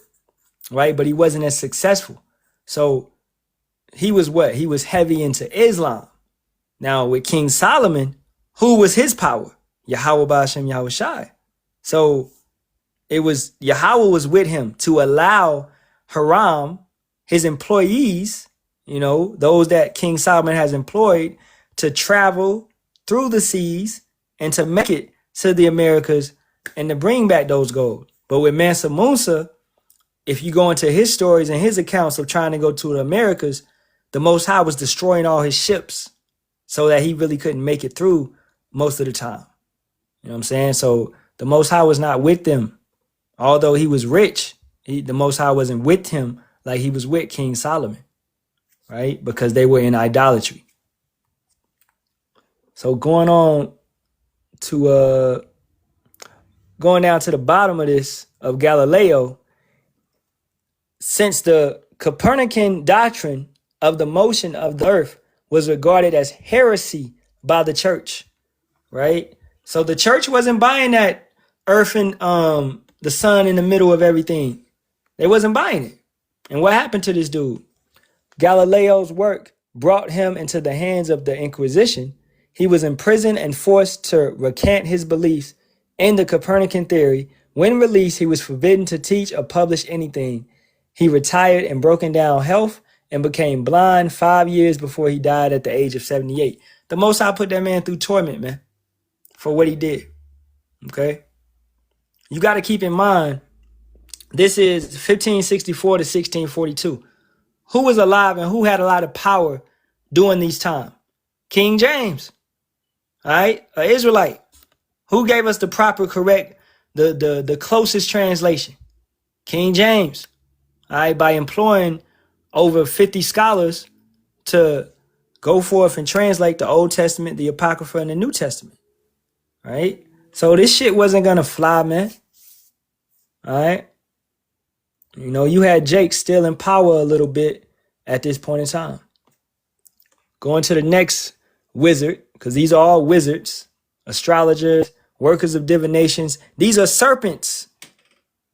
right? But he wasn't as successful. So he was what? He was heavy into Islam. Now with King Solomon, who was his power? Yahawah, Bahasham, Yahawashi. So it was Yahawah was with him to allow haram, his employees, those that King Solomon has employed to travel through the seas and to make it to the Americas and to bring back those gold. But with Mansa Musa, if you go into his stories and his accounts of trying to go to the Americas, the Most High was destroying all his ships so that he really couldn't make it through most of the time. You know what I'm saying? So the Most High was not with them. Although he was rich, the Most High wasn't with him like he was with King Solomon, right? Because they were in idolatry. So going down to the bottom of this, of Galileo, since the Copernican doctrine of the motion of the earth was regarded as heresy by the church, right? So the church wasn't buying that earth and the sun in the middle of everything. They wasn't buying it. And what happened to this dude? Galileo's work brought him into the hands of the Inquisition. He was imprisoned and forced to recant his beliefs in the Copernican theory. When released, he was forbidden to teach or publish anything. He retired in broken down health and became blind 5 years before he died at the age of 78. The Most High put that man through torment, man, for what he did. Okay? You got to keep in mind, this is 1564 to 1642. Who was alive and who had a lot of power during these times? King James, all right? An Israelite. Who gave us the proper, correct, the closest translation? King James, all right? By employing over 50 scholars to go forth and translate the Old Testament, the Apocrypha, and the New Testament, right? So this shit wasn't going to fly, man, all right? You had Jake still in power a little bit at this point in time. Going to the next wizard, because these are all wizards, astrologers, workers of divinations. These are serpents.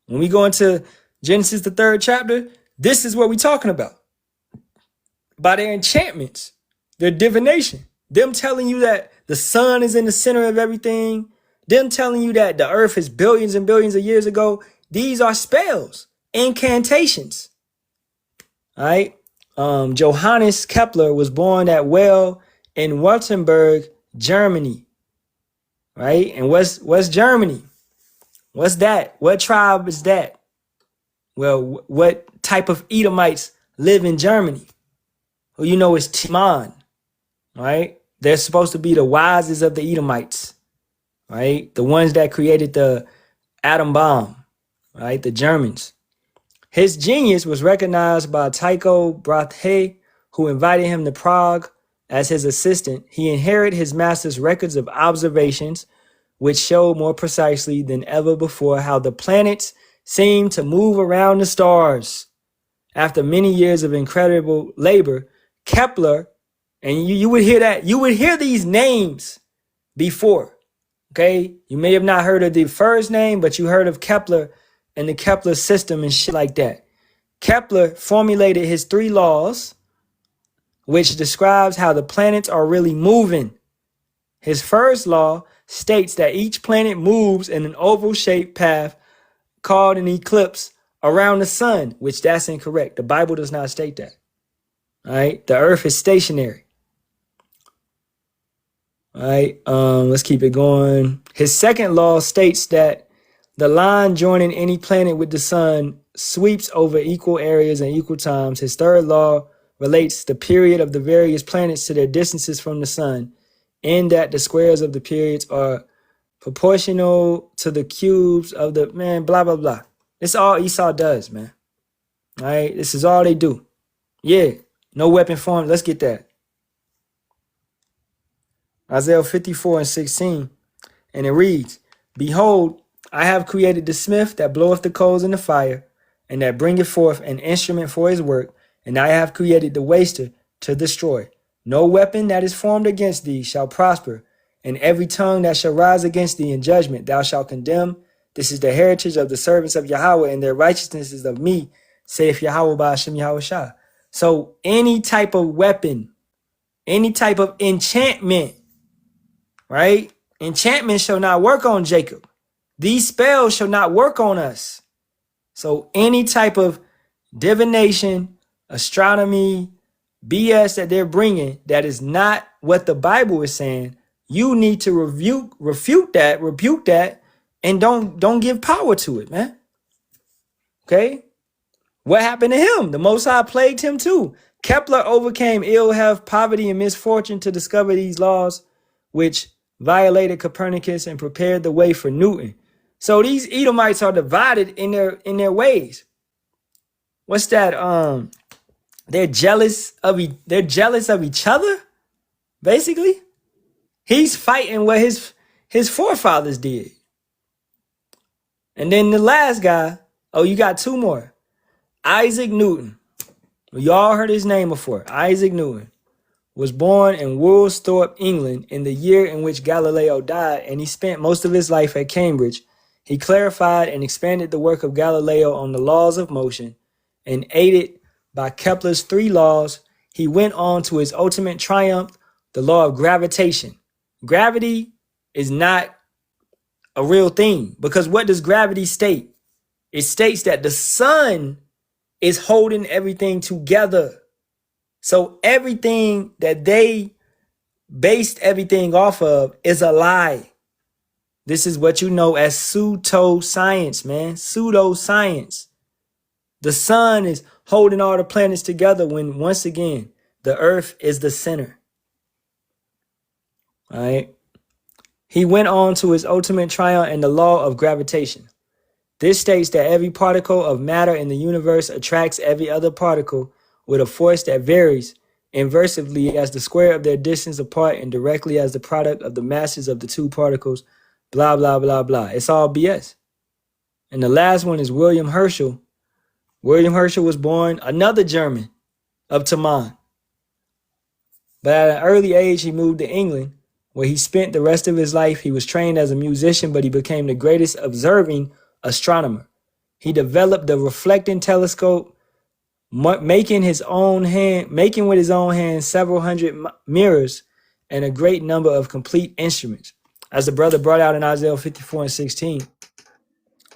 When we go into Genesis, the 3rd chapter, this is what we're talking about. By their enchantments, their divination, them telling you that the sun is in the center of everything, them telling you that the earth is billions and billions of years ago. These are spells, incantations. All right. Johannes Kepler was born at Well in Württemberg, Germany. Right? And what's Germany? What's that? What tribe is that? Well, what type of Edomites live in Germany? Well, it's Timan. Right? They're supposed to be the wisest of the Edomites. Right? The ones that created the atom bomb. Right? The Germans. His genius was recognized by Tycho Brahe, who invited him to Prague as his assistant. He inherited his master's records of observations, which showed more precisely than ever before how the planets seemed to move around the stars. After many years of incredible labor, Kepler, and you would hear that, you would hear these names before, okay? You may have not heard of the first name, but you heard of Kepler and the Kepler system and shit like that. Kepler formulated his 3 laws, which describes how the planets are really moving. His first law states that each planet moves in an oval-shaped path called an eclipse around the sun, which that's incorrect. The Bible does not state that. All right, the earth is stationary. All right, let's keep it going. His second law states that the line joining any planet with the sun sweeps over equal areas and equal times. His third law relates the period of the various planets to their distances from the sun, in that the squares of the periods are proportional to the cubes of the, blah, blah, blah. It's all Esau does, man. All right, this is all they do. Yeah, no weapon formed. Let's get that. Isaiah 54 and 16, and it reads, Behold, I have created the smith that bloweth the coals in the fire, and that bringeth forth an instrument for his work, and I have created the waster to destroy. No weapon that is formed against thee shall prosper, and every tongue that shall rise against thee in judgment thou shalt condemn. This is the heritage of the servants of Yahawah, and their righteousness is of me, saith Yahawah Bahasham Yahawashi. So any type of weapon, any type of enchantment, right? Enchantment shall not work on Jacob. These spells shall not work on us. So any type of divination, astronomy, BS that they're bringing that is not what the Bible is saying, you need to rebuke that, and don't give power to it, man. Okay? What happened to him? The Most High plagued him too. Kepler overcame ill health, poverty, and misfortune to discover these laws, which violated Copernicus and prepared the way for Newton. So these Edomites are divided in their ways. What's that? They're jealous of each other, basically. He's fighting what his forefathers did. And then the last guy, you got two more. Isaac Newton. You all heard his name before. Isaac Newton was born in Woolsthorpe, England, in the year in which Galileo died, and he spent most of his life at Cambridge. He clarified and expanded the work of Galileo on the laws of motion, and aided by Kepler's 3 laws, he went on to his ultimate triumph, the law of gravitation. Gravity is not a real thing, because what does gravity state? It states that the sun is holding everything together. So everything that they based everything off of is a lie. This is what you know as pseudoscience, man. Pseudoscience. The sun is holding all the planets together when, once again, the earth is the center. All right. He went on to his ultimate triumph in the law of gravitation. This states that every particle of matter in the universe attracts every other particle with a force that varies inversely as the square of their distance apart and directly as the product of the masses of the 2 particles, blah, blah, blah, blah. It's all BS. And the last one is William Herschel. William Herschel was born, another German, of Taman. But at an early age, he moved to England, where he spent the rest of his life. He was trained as a musician, but he became the greatest observing astronomer. He developed the reflecting telescope, making with his own hands several hundred mirrors and a great number of complete instruments. As the brother brought out in Isaiah 54:16,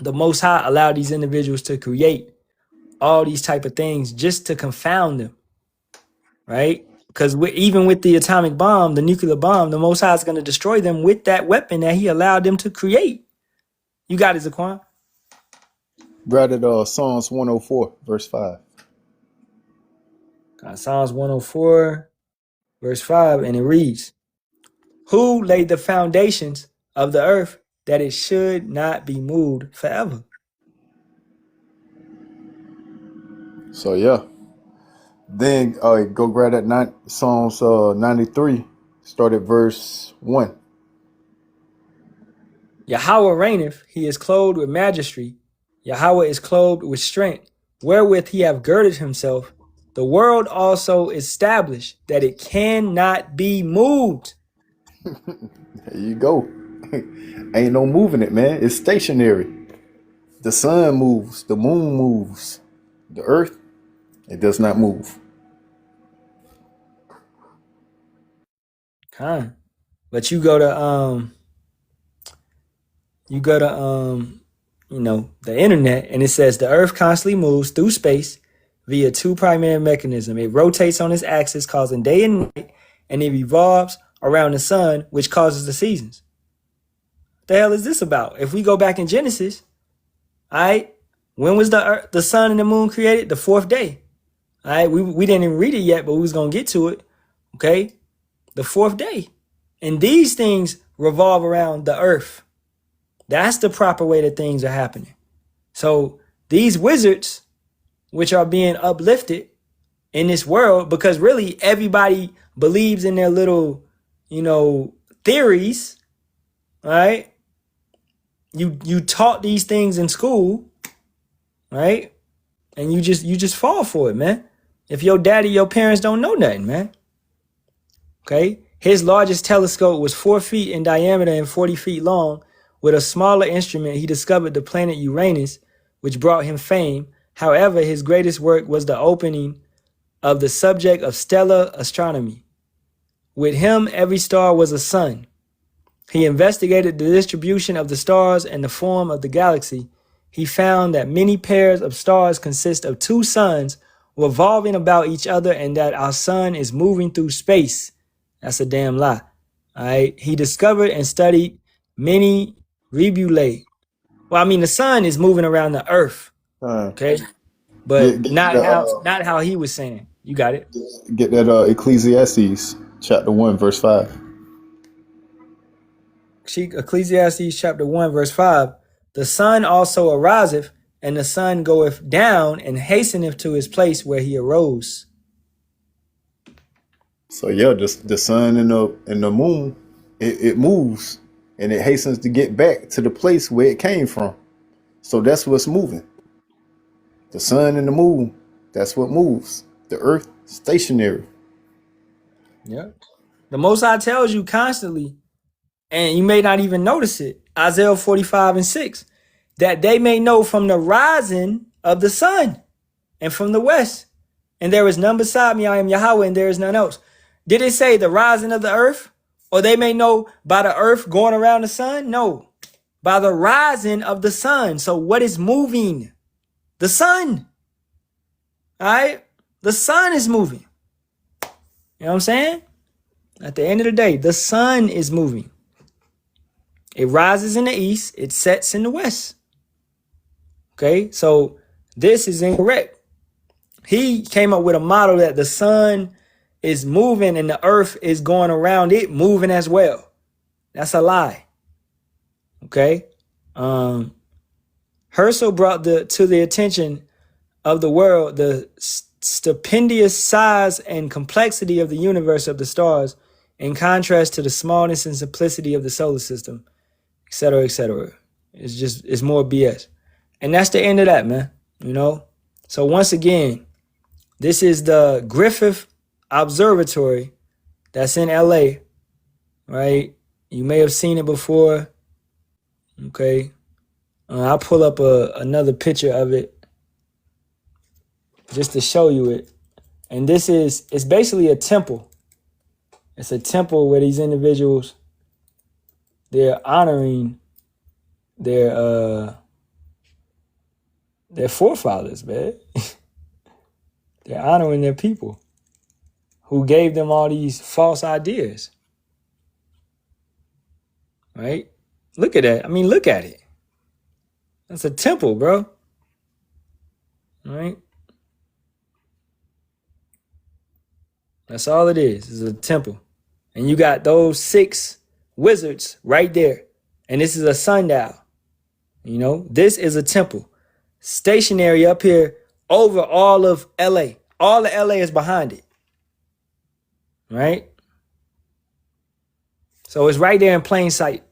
the Most High allowed these individuals to create all these type of things just to confound them, right? Because even with the atomic bomb, the nuclear bomb, the Most High is going to destroy them with that weapon that he allowed them to create. You got it, Zaquan? Right at Psalms 104, verse 5. Psalms 104, verse 5, and it reads, "Who laid the foundations of the earth that it should not be moved forever?" So yeah. Then go grab that Psalms 93, start at verse 1. Yahawah reigneth, he is clothed with majesty. Yahawah is clothed with strength, wherewith he hath girded himself. The world also established that it cannot be moved. There you go. Ain't no moving it, man. It's stationary. The sun moves, the moon moves. The earth, it does not move. But you go to the internet, and it says the earth constantly moves through space via 2 primary mechanisms. It rotates on its axis, causing day and night, and it revolves around the sun, which causes the seasons. What the hell is this about? If we go back in Genesis, all right, when was the sun and the moon created? The 4th day. All right, we didn't even read it yet, but we was going to get to it. Okay, the 4th day. And these things revolve around the earth. That's the proper way that things are happening. So these wizards, which are being uplifted in this world, because really everybody believes in their little, theories, right? You taught these things in school, right? And you just fall for it, man. If your daddy, your parents don't know nothing, man. Okay? His largest telescope was 4 feet in diameter and 40 feet long. With a smaller instrument, he discovered the planet Uranus, which brought him fame. However, his greatest work was the opening of the subject of stellar astronomy. With him, every star was a sun. He investigated the distribution of the stars and the form of the galaxy. He found that many pairs of stars consist of 2 suns, revolving about each other and that our sun is moving through space. That's a damn lie. All right. He discovered and studied many rebulae. Well, I mean, the sun is moving around the earth. Okay. But not how he was saying. You got it. Get that Ecclesiastes chapter 1 verse 5. Ecclesiastes chapter 1 verse 5. The sun also ariseth, and the sun goeth down and hasteneth to his place where he arose. So yeah, the sun and the moon, it moves and it hastens to get back to the place where it came from. So that's what's moving. The sun and the moon, that's what moves. The earth, stationary. Yeah. The Most High tells you constantly, and you may not even notice it, Isaiah 45:6, that they may know from the rising of the sun and from the west. And there is none beside me, I am Yahawah, and there is none else. Did it say the rising of the earth? Or they may know by the earth going around the sun? No, by the rising of the sun. So what is moving? The sun. All right? The sun is moving. You know what I'm saying? At the end of the day, the sun is moving. It rises in the east, it sets in the west. Okay, so this is incorrect. He came up with a model that the sun is moving and the earth is going around it, moving as well. That's a lie. Okay. Herschel brought to the attention of the world the stupendous size and complexity of the universe of the stars in contrast to the smallness and simplicity of the solar system, etc., etc. It's more BS. And that's the end of that, man. You know? So once again, this is the Griffith Observatory that's in LA, right? You may have seen it before. Okay. I'll pull up another picture of it just to show you it. And it's basically a temple. It's a temple where these individuals, they're honoring their forefathers, man. They're honoring their people who gave them all these false ideas. Right? Look at that. I mean, look at it. That's a temple, bro. All right? That's all it is. It's a temple. And you got those 6 wizards right there. And this is a sundial. You know, this is a temple. Stationary up here over all of LA. All of LA is behind it. Right? So it's right there in plain sight.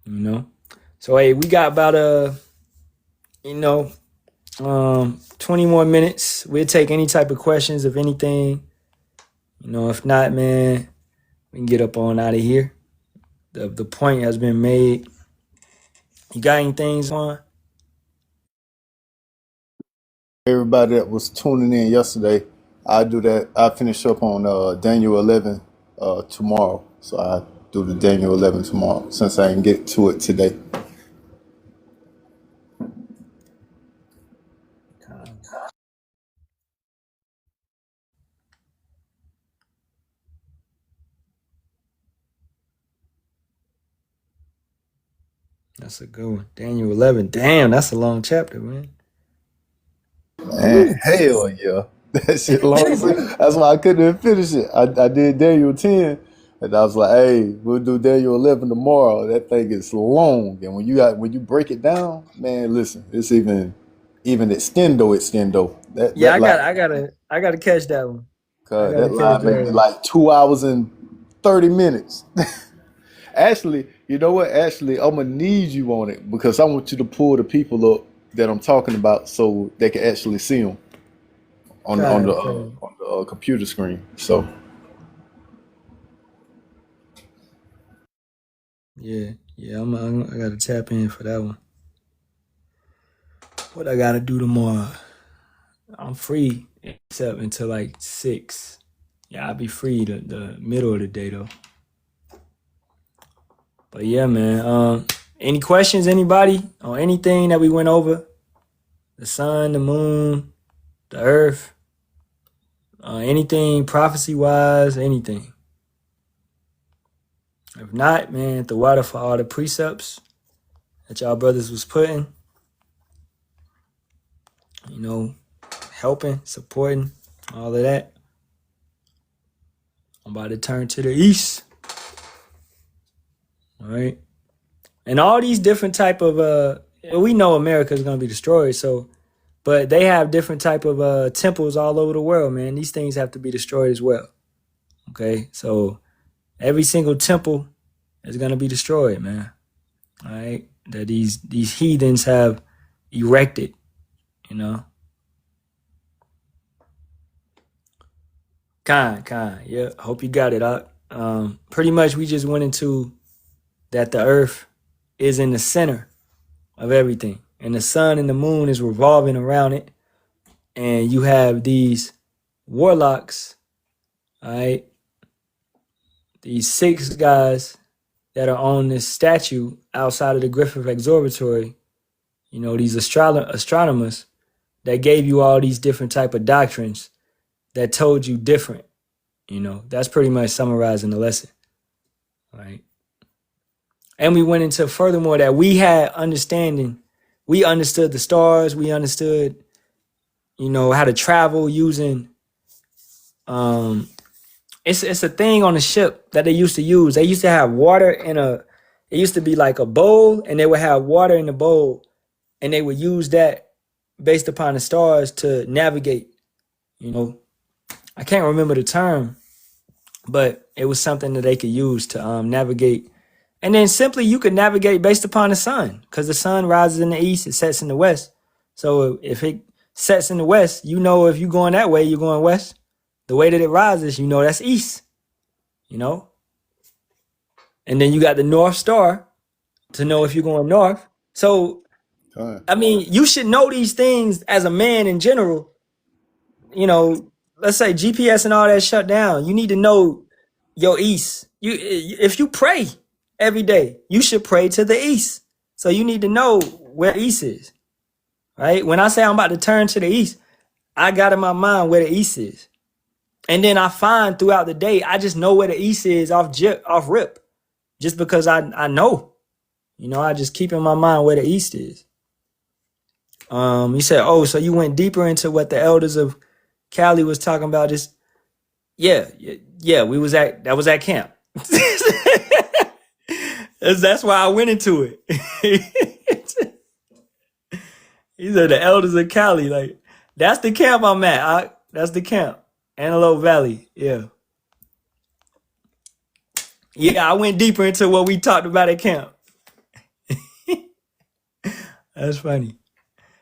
You know? So hey, we got about 20 more minutes. We'll take any type of questions, if anything. You know, if not, man, we can get up on out of here. The point has been made. You got anything on? Everybody that was tuning in yesterday, I do that. I finish up on Daniel 11 tomorrow. So I do the Daniel 11 tomorrow since I didn't get to it today. That's a good one. Daniel 11. Damn, that's a long chapter, man. Man, hell yeah. That shit long. That's why I couldn't even finish it. I did Daniel 10, and I was like, hey, we'll do Daniel 11 tomorrow. That thing is long. And when you break it down, man, listen, it's even extendo. I gotta catch that one. Cause that line maybe like 2 hours and 30 minutes. Actually, you know what? Actually, I'm gonna need you on it because I want you to pull the people up that I'm talking about so they can actually see them on the computer screen. So yeah, I gotta tap in for that one. What I gotta do tomorrow? I'm free except until like 6. Yeah, I'll be free the middle of the day though. But yeah, man. Any questions, anybody, on anything that we went over? The sun, the moon, the earth, anything prophecy-wise, anything. If not, man, the water for all the precepts that y'all brothers was putting, you know, helping, supporting, all of that. I'm about to turn to the east. All right. And all these different type of we know America is going to be destroyed, so but they have different type of temples all over the world, man. These things have to be destroyed as well. Okay? So every single temple is going to be destroyed, man. All right? That these heathens have erected, you know. Kind. Yeah, hope you got it. Pretty much we just went into that the earth is in the center of everything. And the sun and the moon is revolving around it. And you have these warlocks, all right? These 6 guys that are on this statue outside of the Griffith Observatory, you know, these astronomers that gave you all these different type of doctrines that told you different, you know. That's pretty much summarizing the lesson, right? And we went into furthermore that we had understanding. We understood the stars. We understood, you know, how to travel using, it's a thing on the ship that they used to use. They used to have water it used to be like a bowl, and they would have water in the bowl, and they would use that based upon the stars to navigate, you know. I can't remember the term, but it was something that they could use to navigate. And then simply you could navigate based upon the sun, because the sun rises in the east, it sets in the west. So if it sets in the west, you know if you're going that way, you're going west. The way that it rises, you know that's east, you know. And then you got the North Star to know if you're going north. So, I mean, you should know these things as a man in general. You know, let's say GPS and all that shut down. You need to know your east. If you pray every day, you should pray to the east. So you need to know where east is, right? When I say I'm about to turn to the east, I got in my mind where the east is. And then I find throughout the day, I just know where the east is off rip, just because I know. You know, I just keep in my mind where the east is. You said, oh, so you went deeper into what the elders of Cali was talking about. Just yeah, that was at camp. That's why I went into it. He said the elders of Cali, like that's the camp I'm at. That's the camp, Antelope Valley. Yeah, I went deeper into what we talked about at camp. That's funny.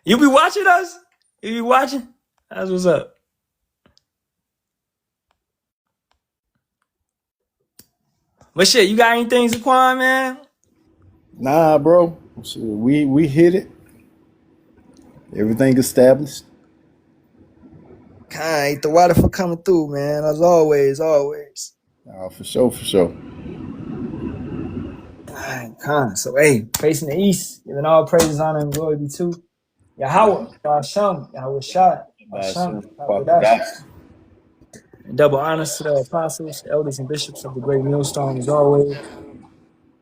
You be watching us? You be watching? That's what's up. But shit, you got anything, Zaquan, man? Nah, bro. Shit, we hit it. Everything established. Kind, the water for coming through, man. As always. For sure. Kind. So hey, facing the east, giving all praises, honor, and glory be to Yahawah, Bahasham, Yahawashi, Bahasham, and double honors to the apostles, elders, and bishops of the great millstone as always.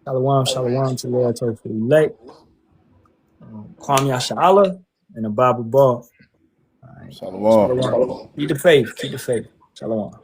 Shalawam to the Lord for the elect. Kwam Yasharahla and the Bible ball. All right. Shalawam. Keep the faith. Shalawam.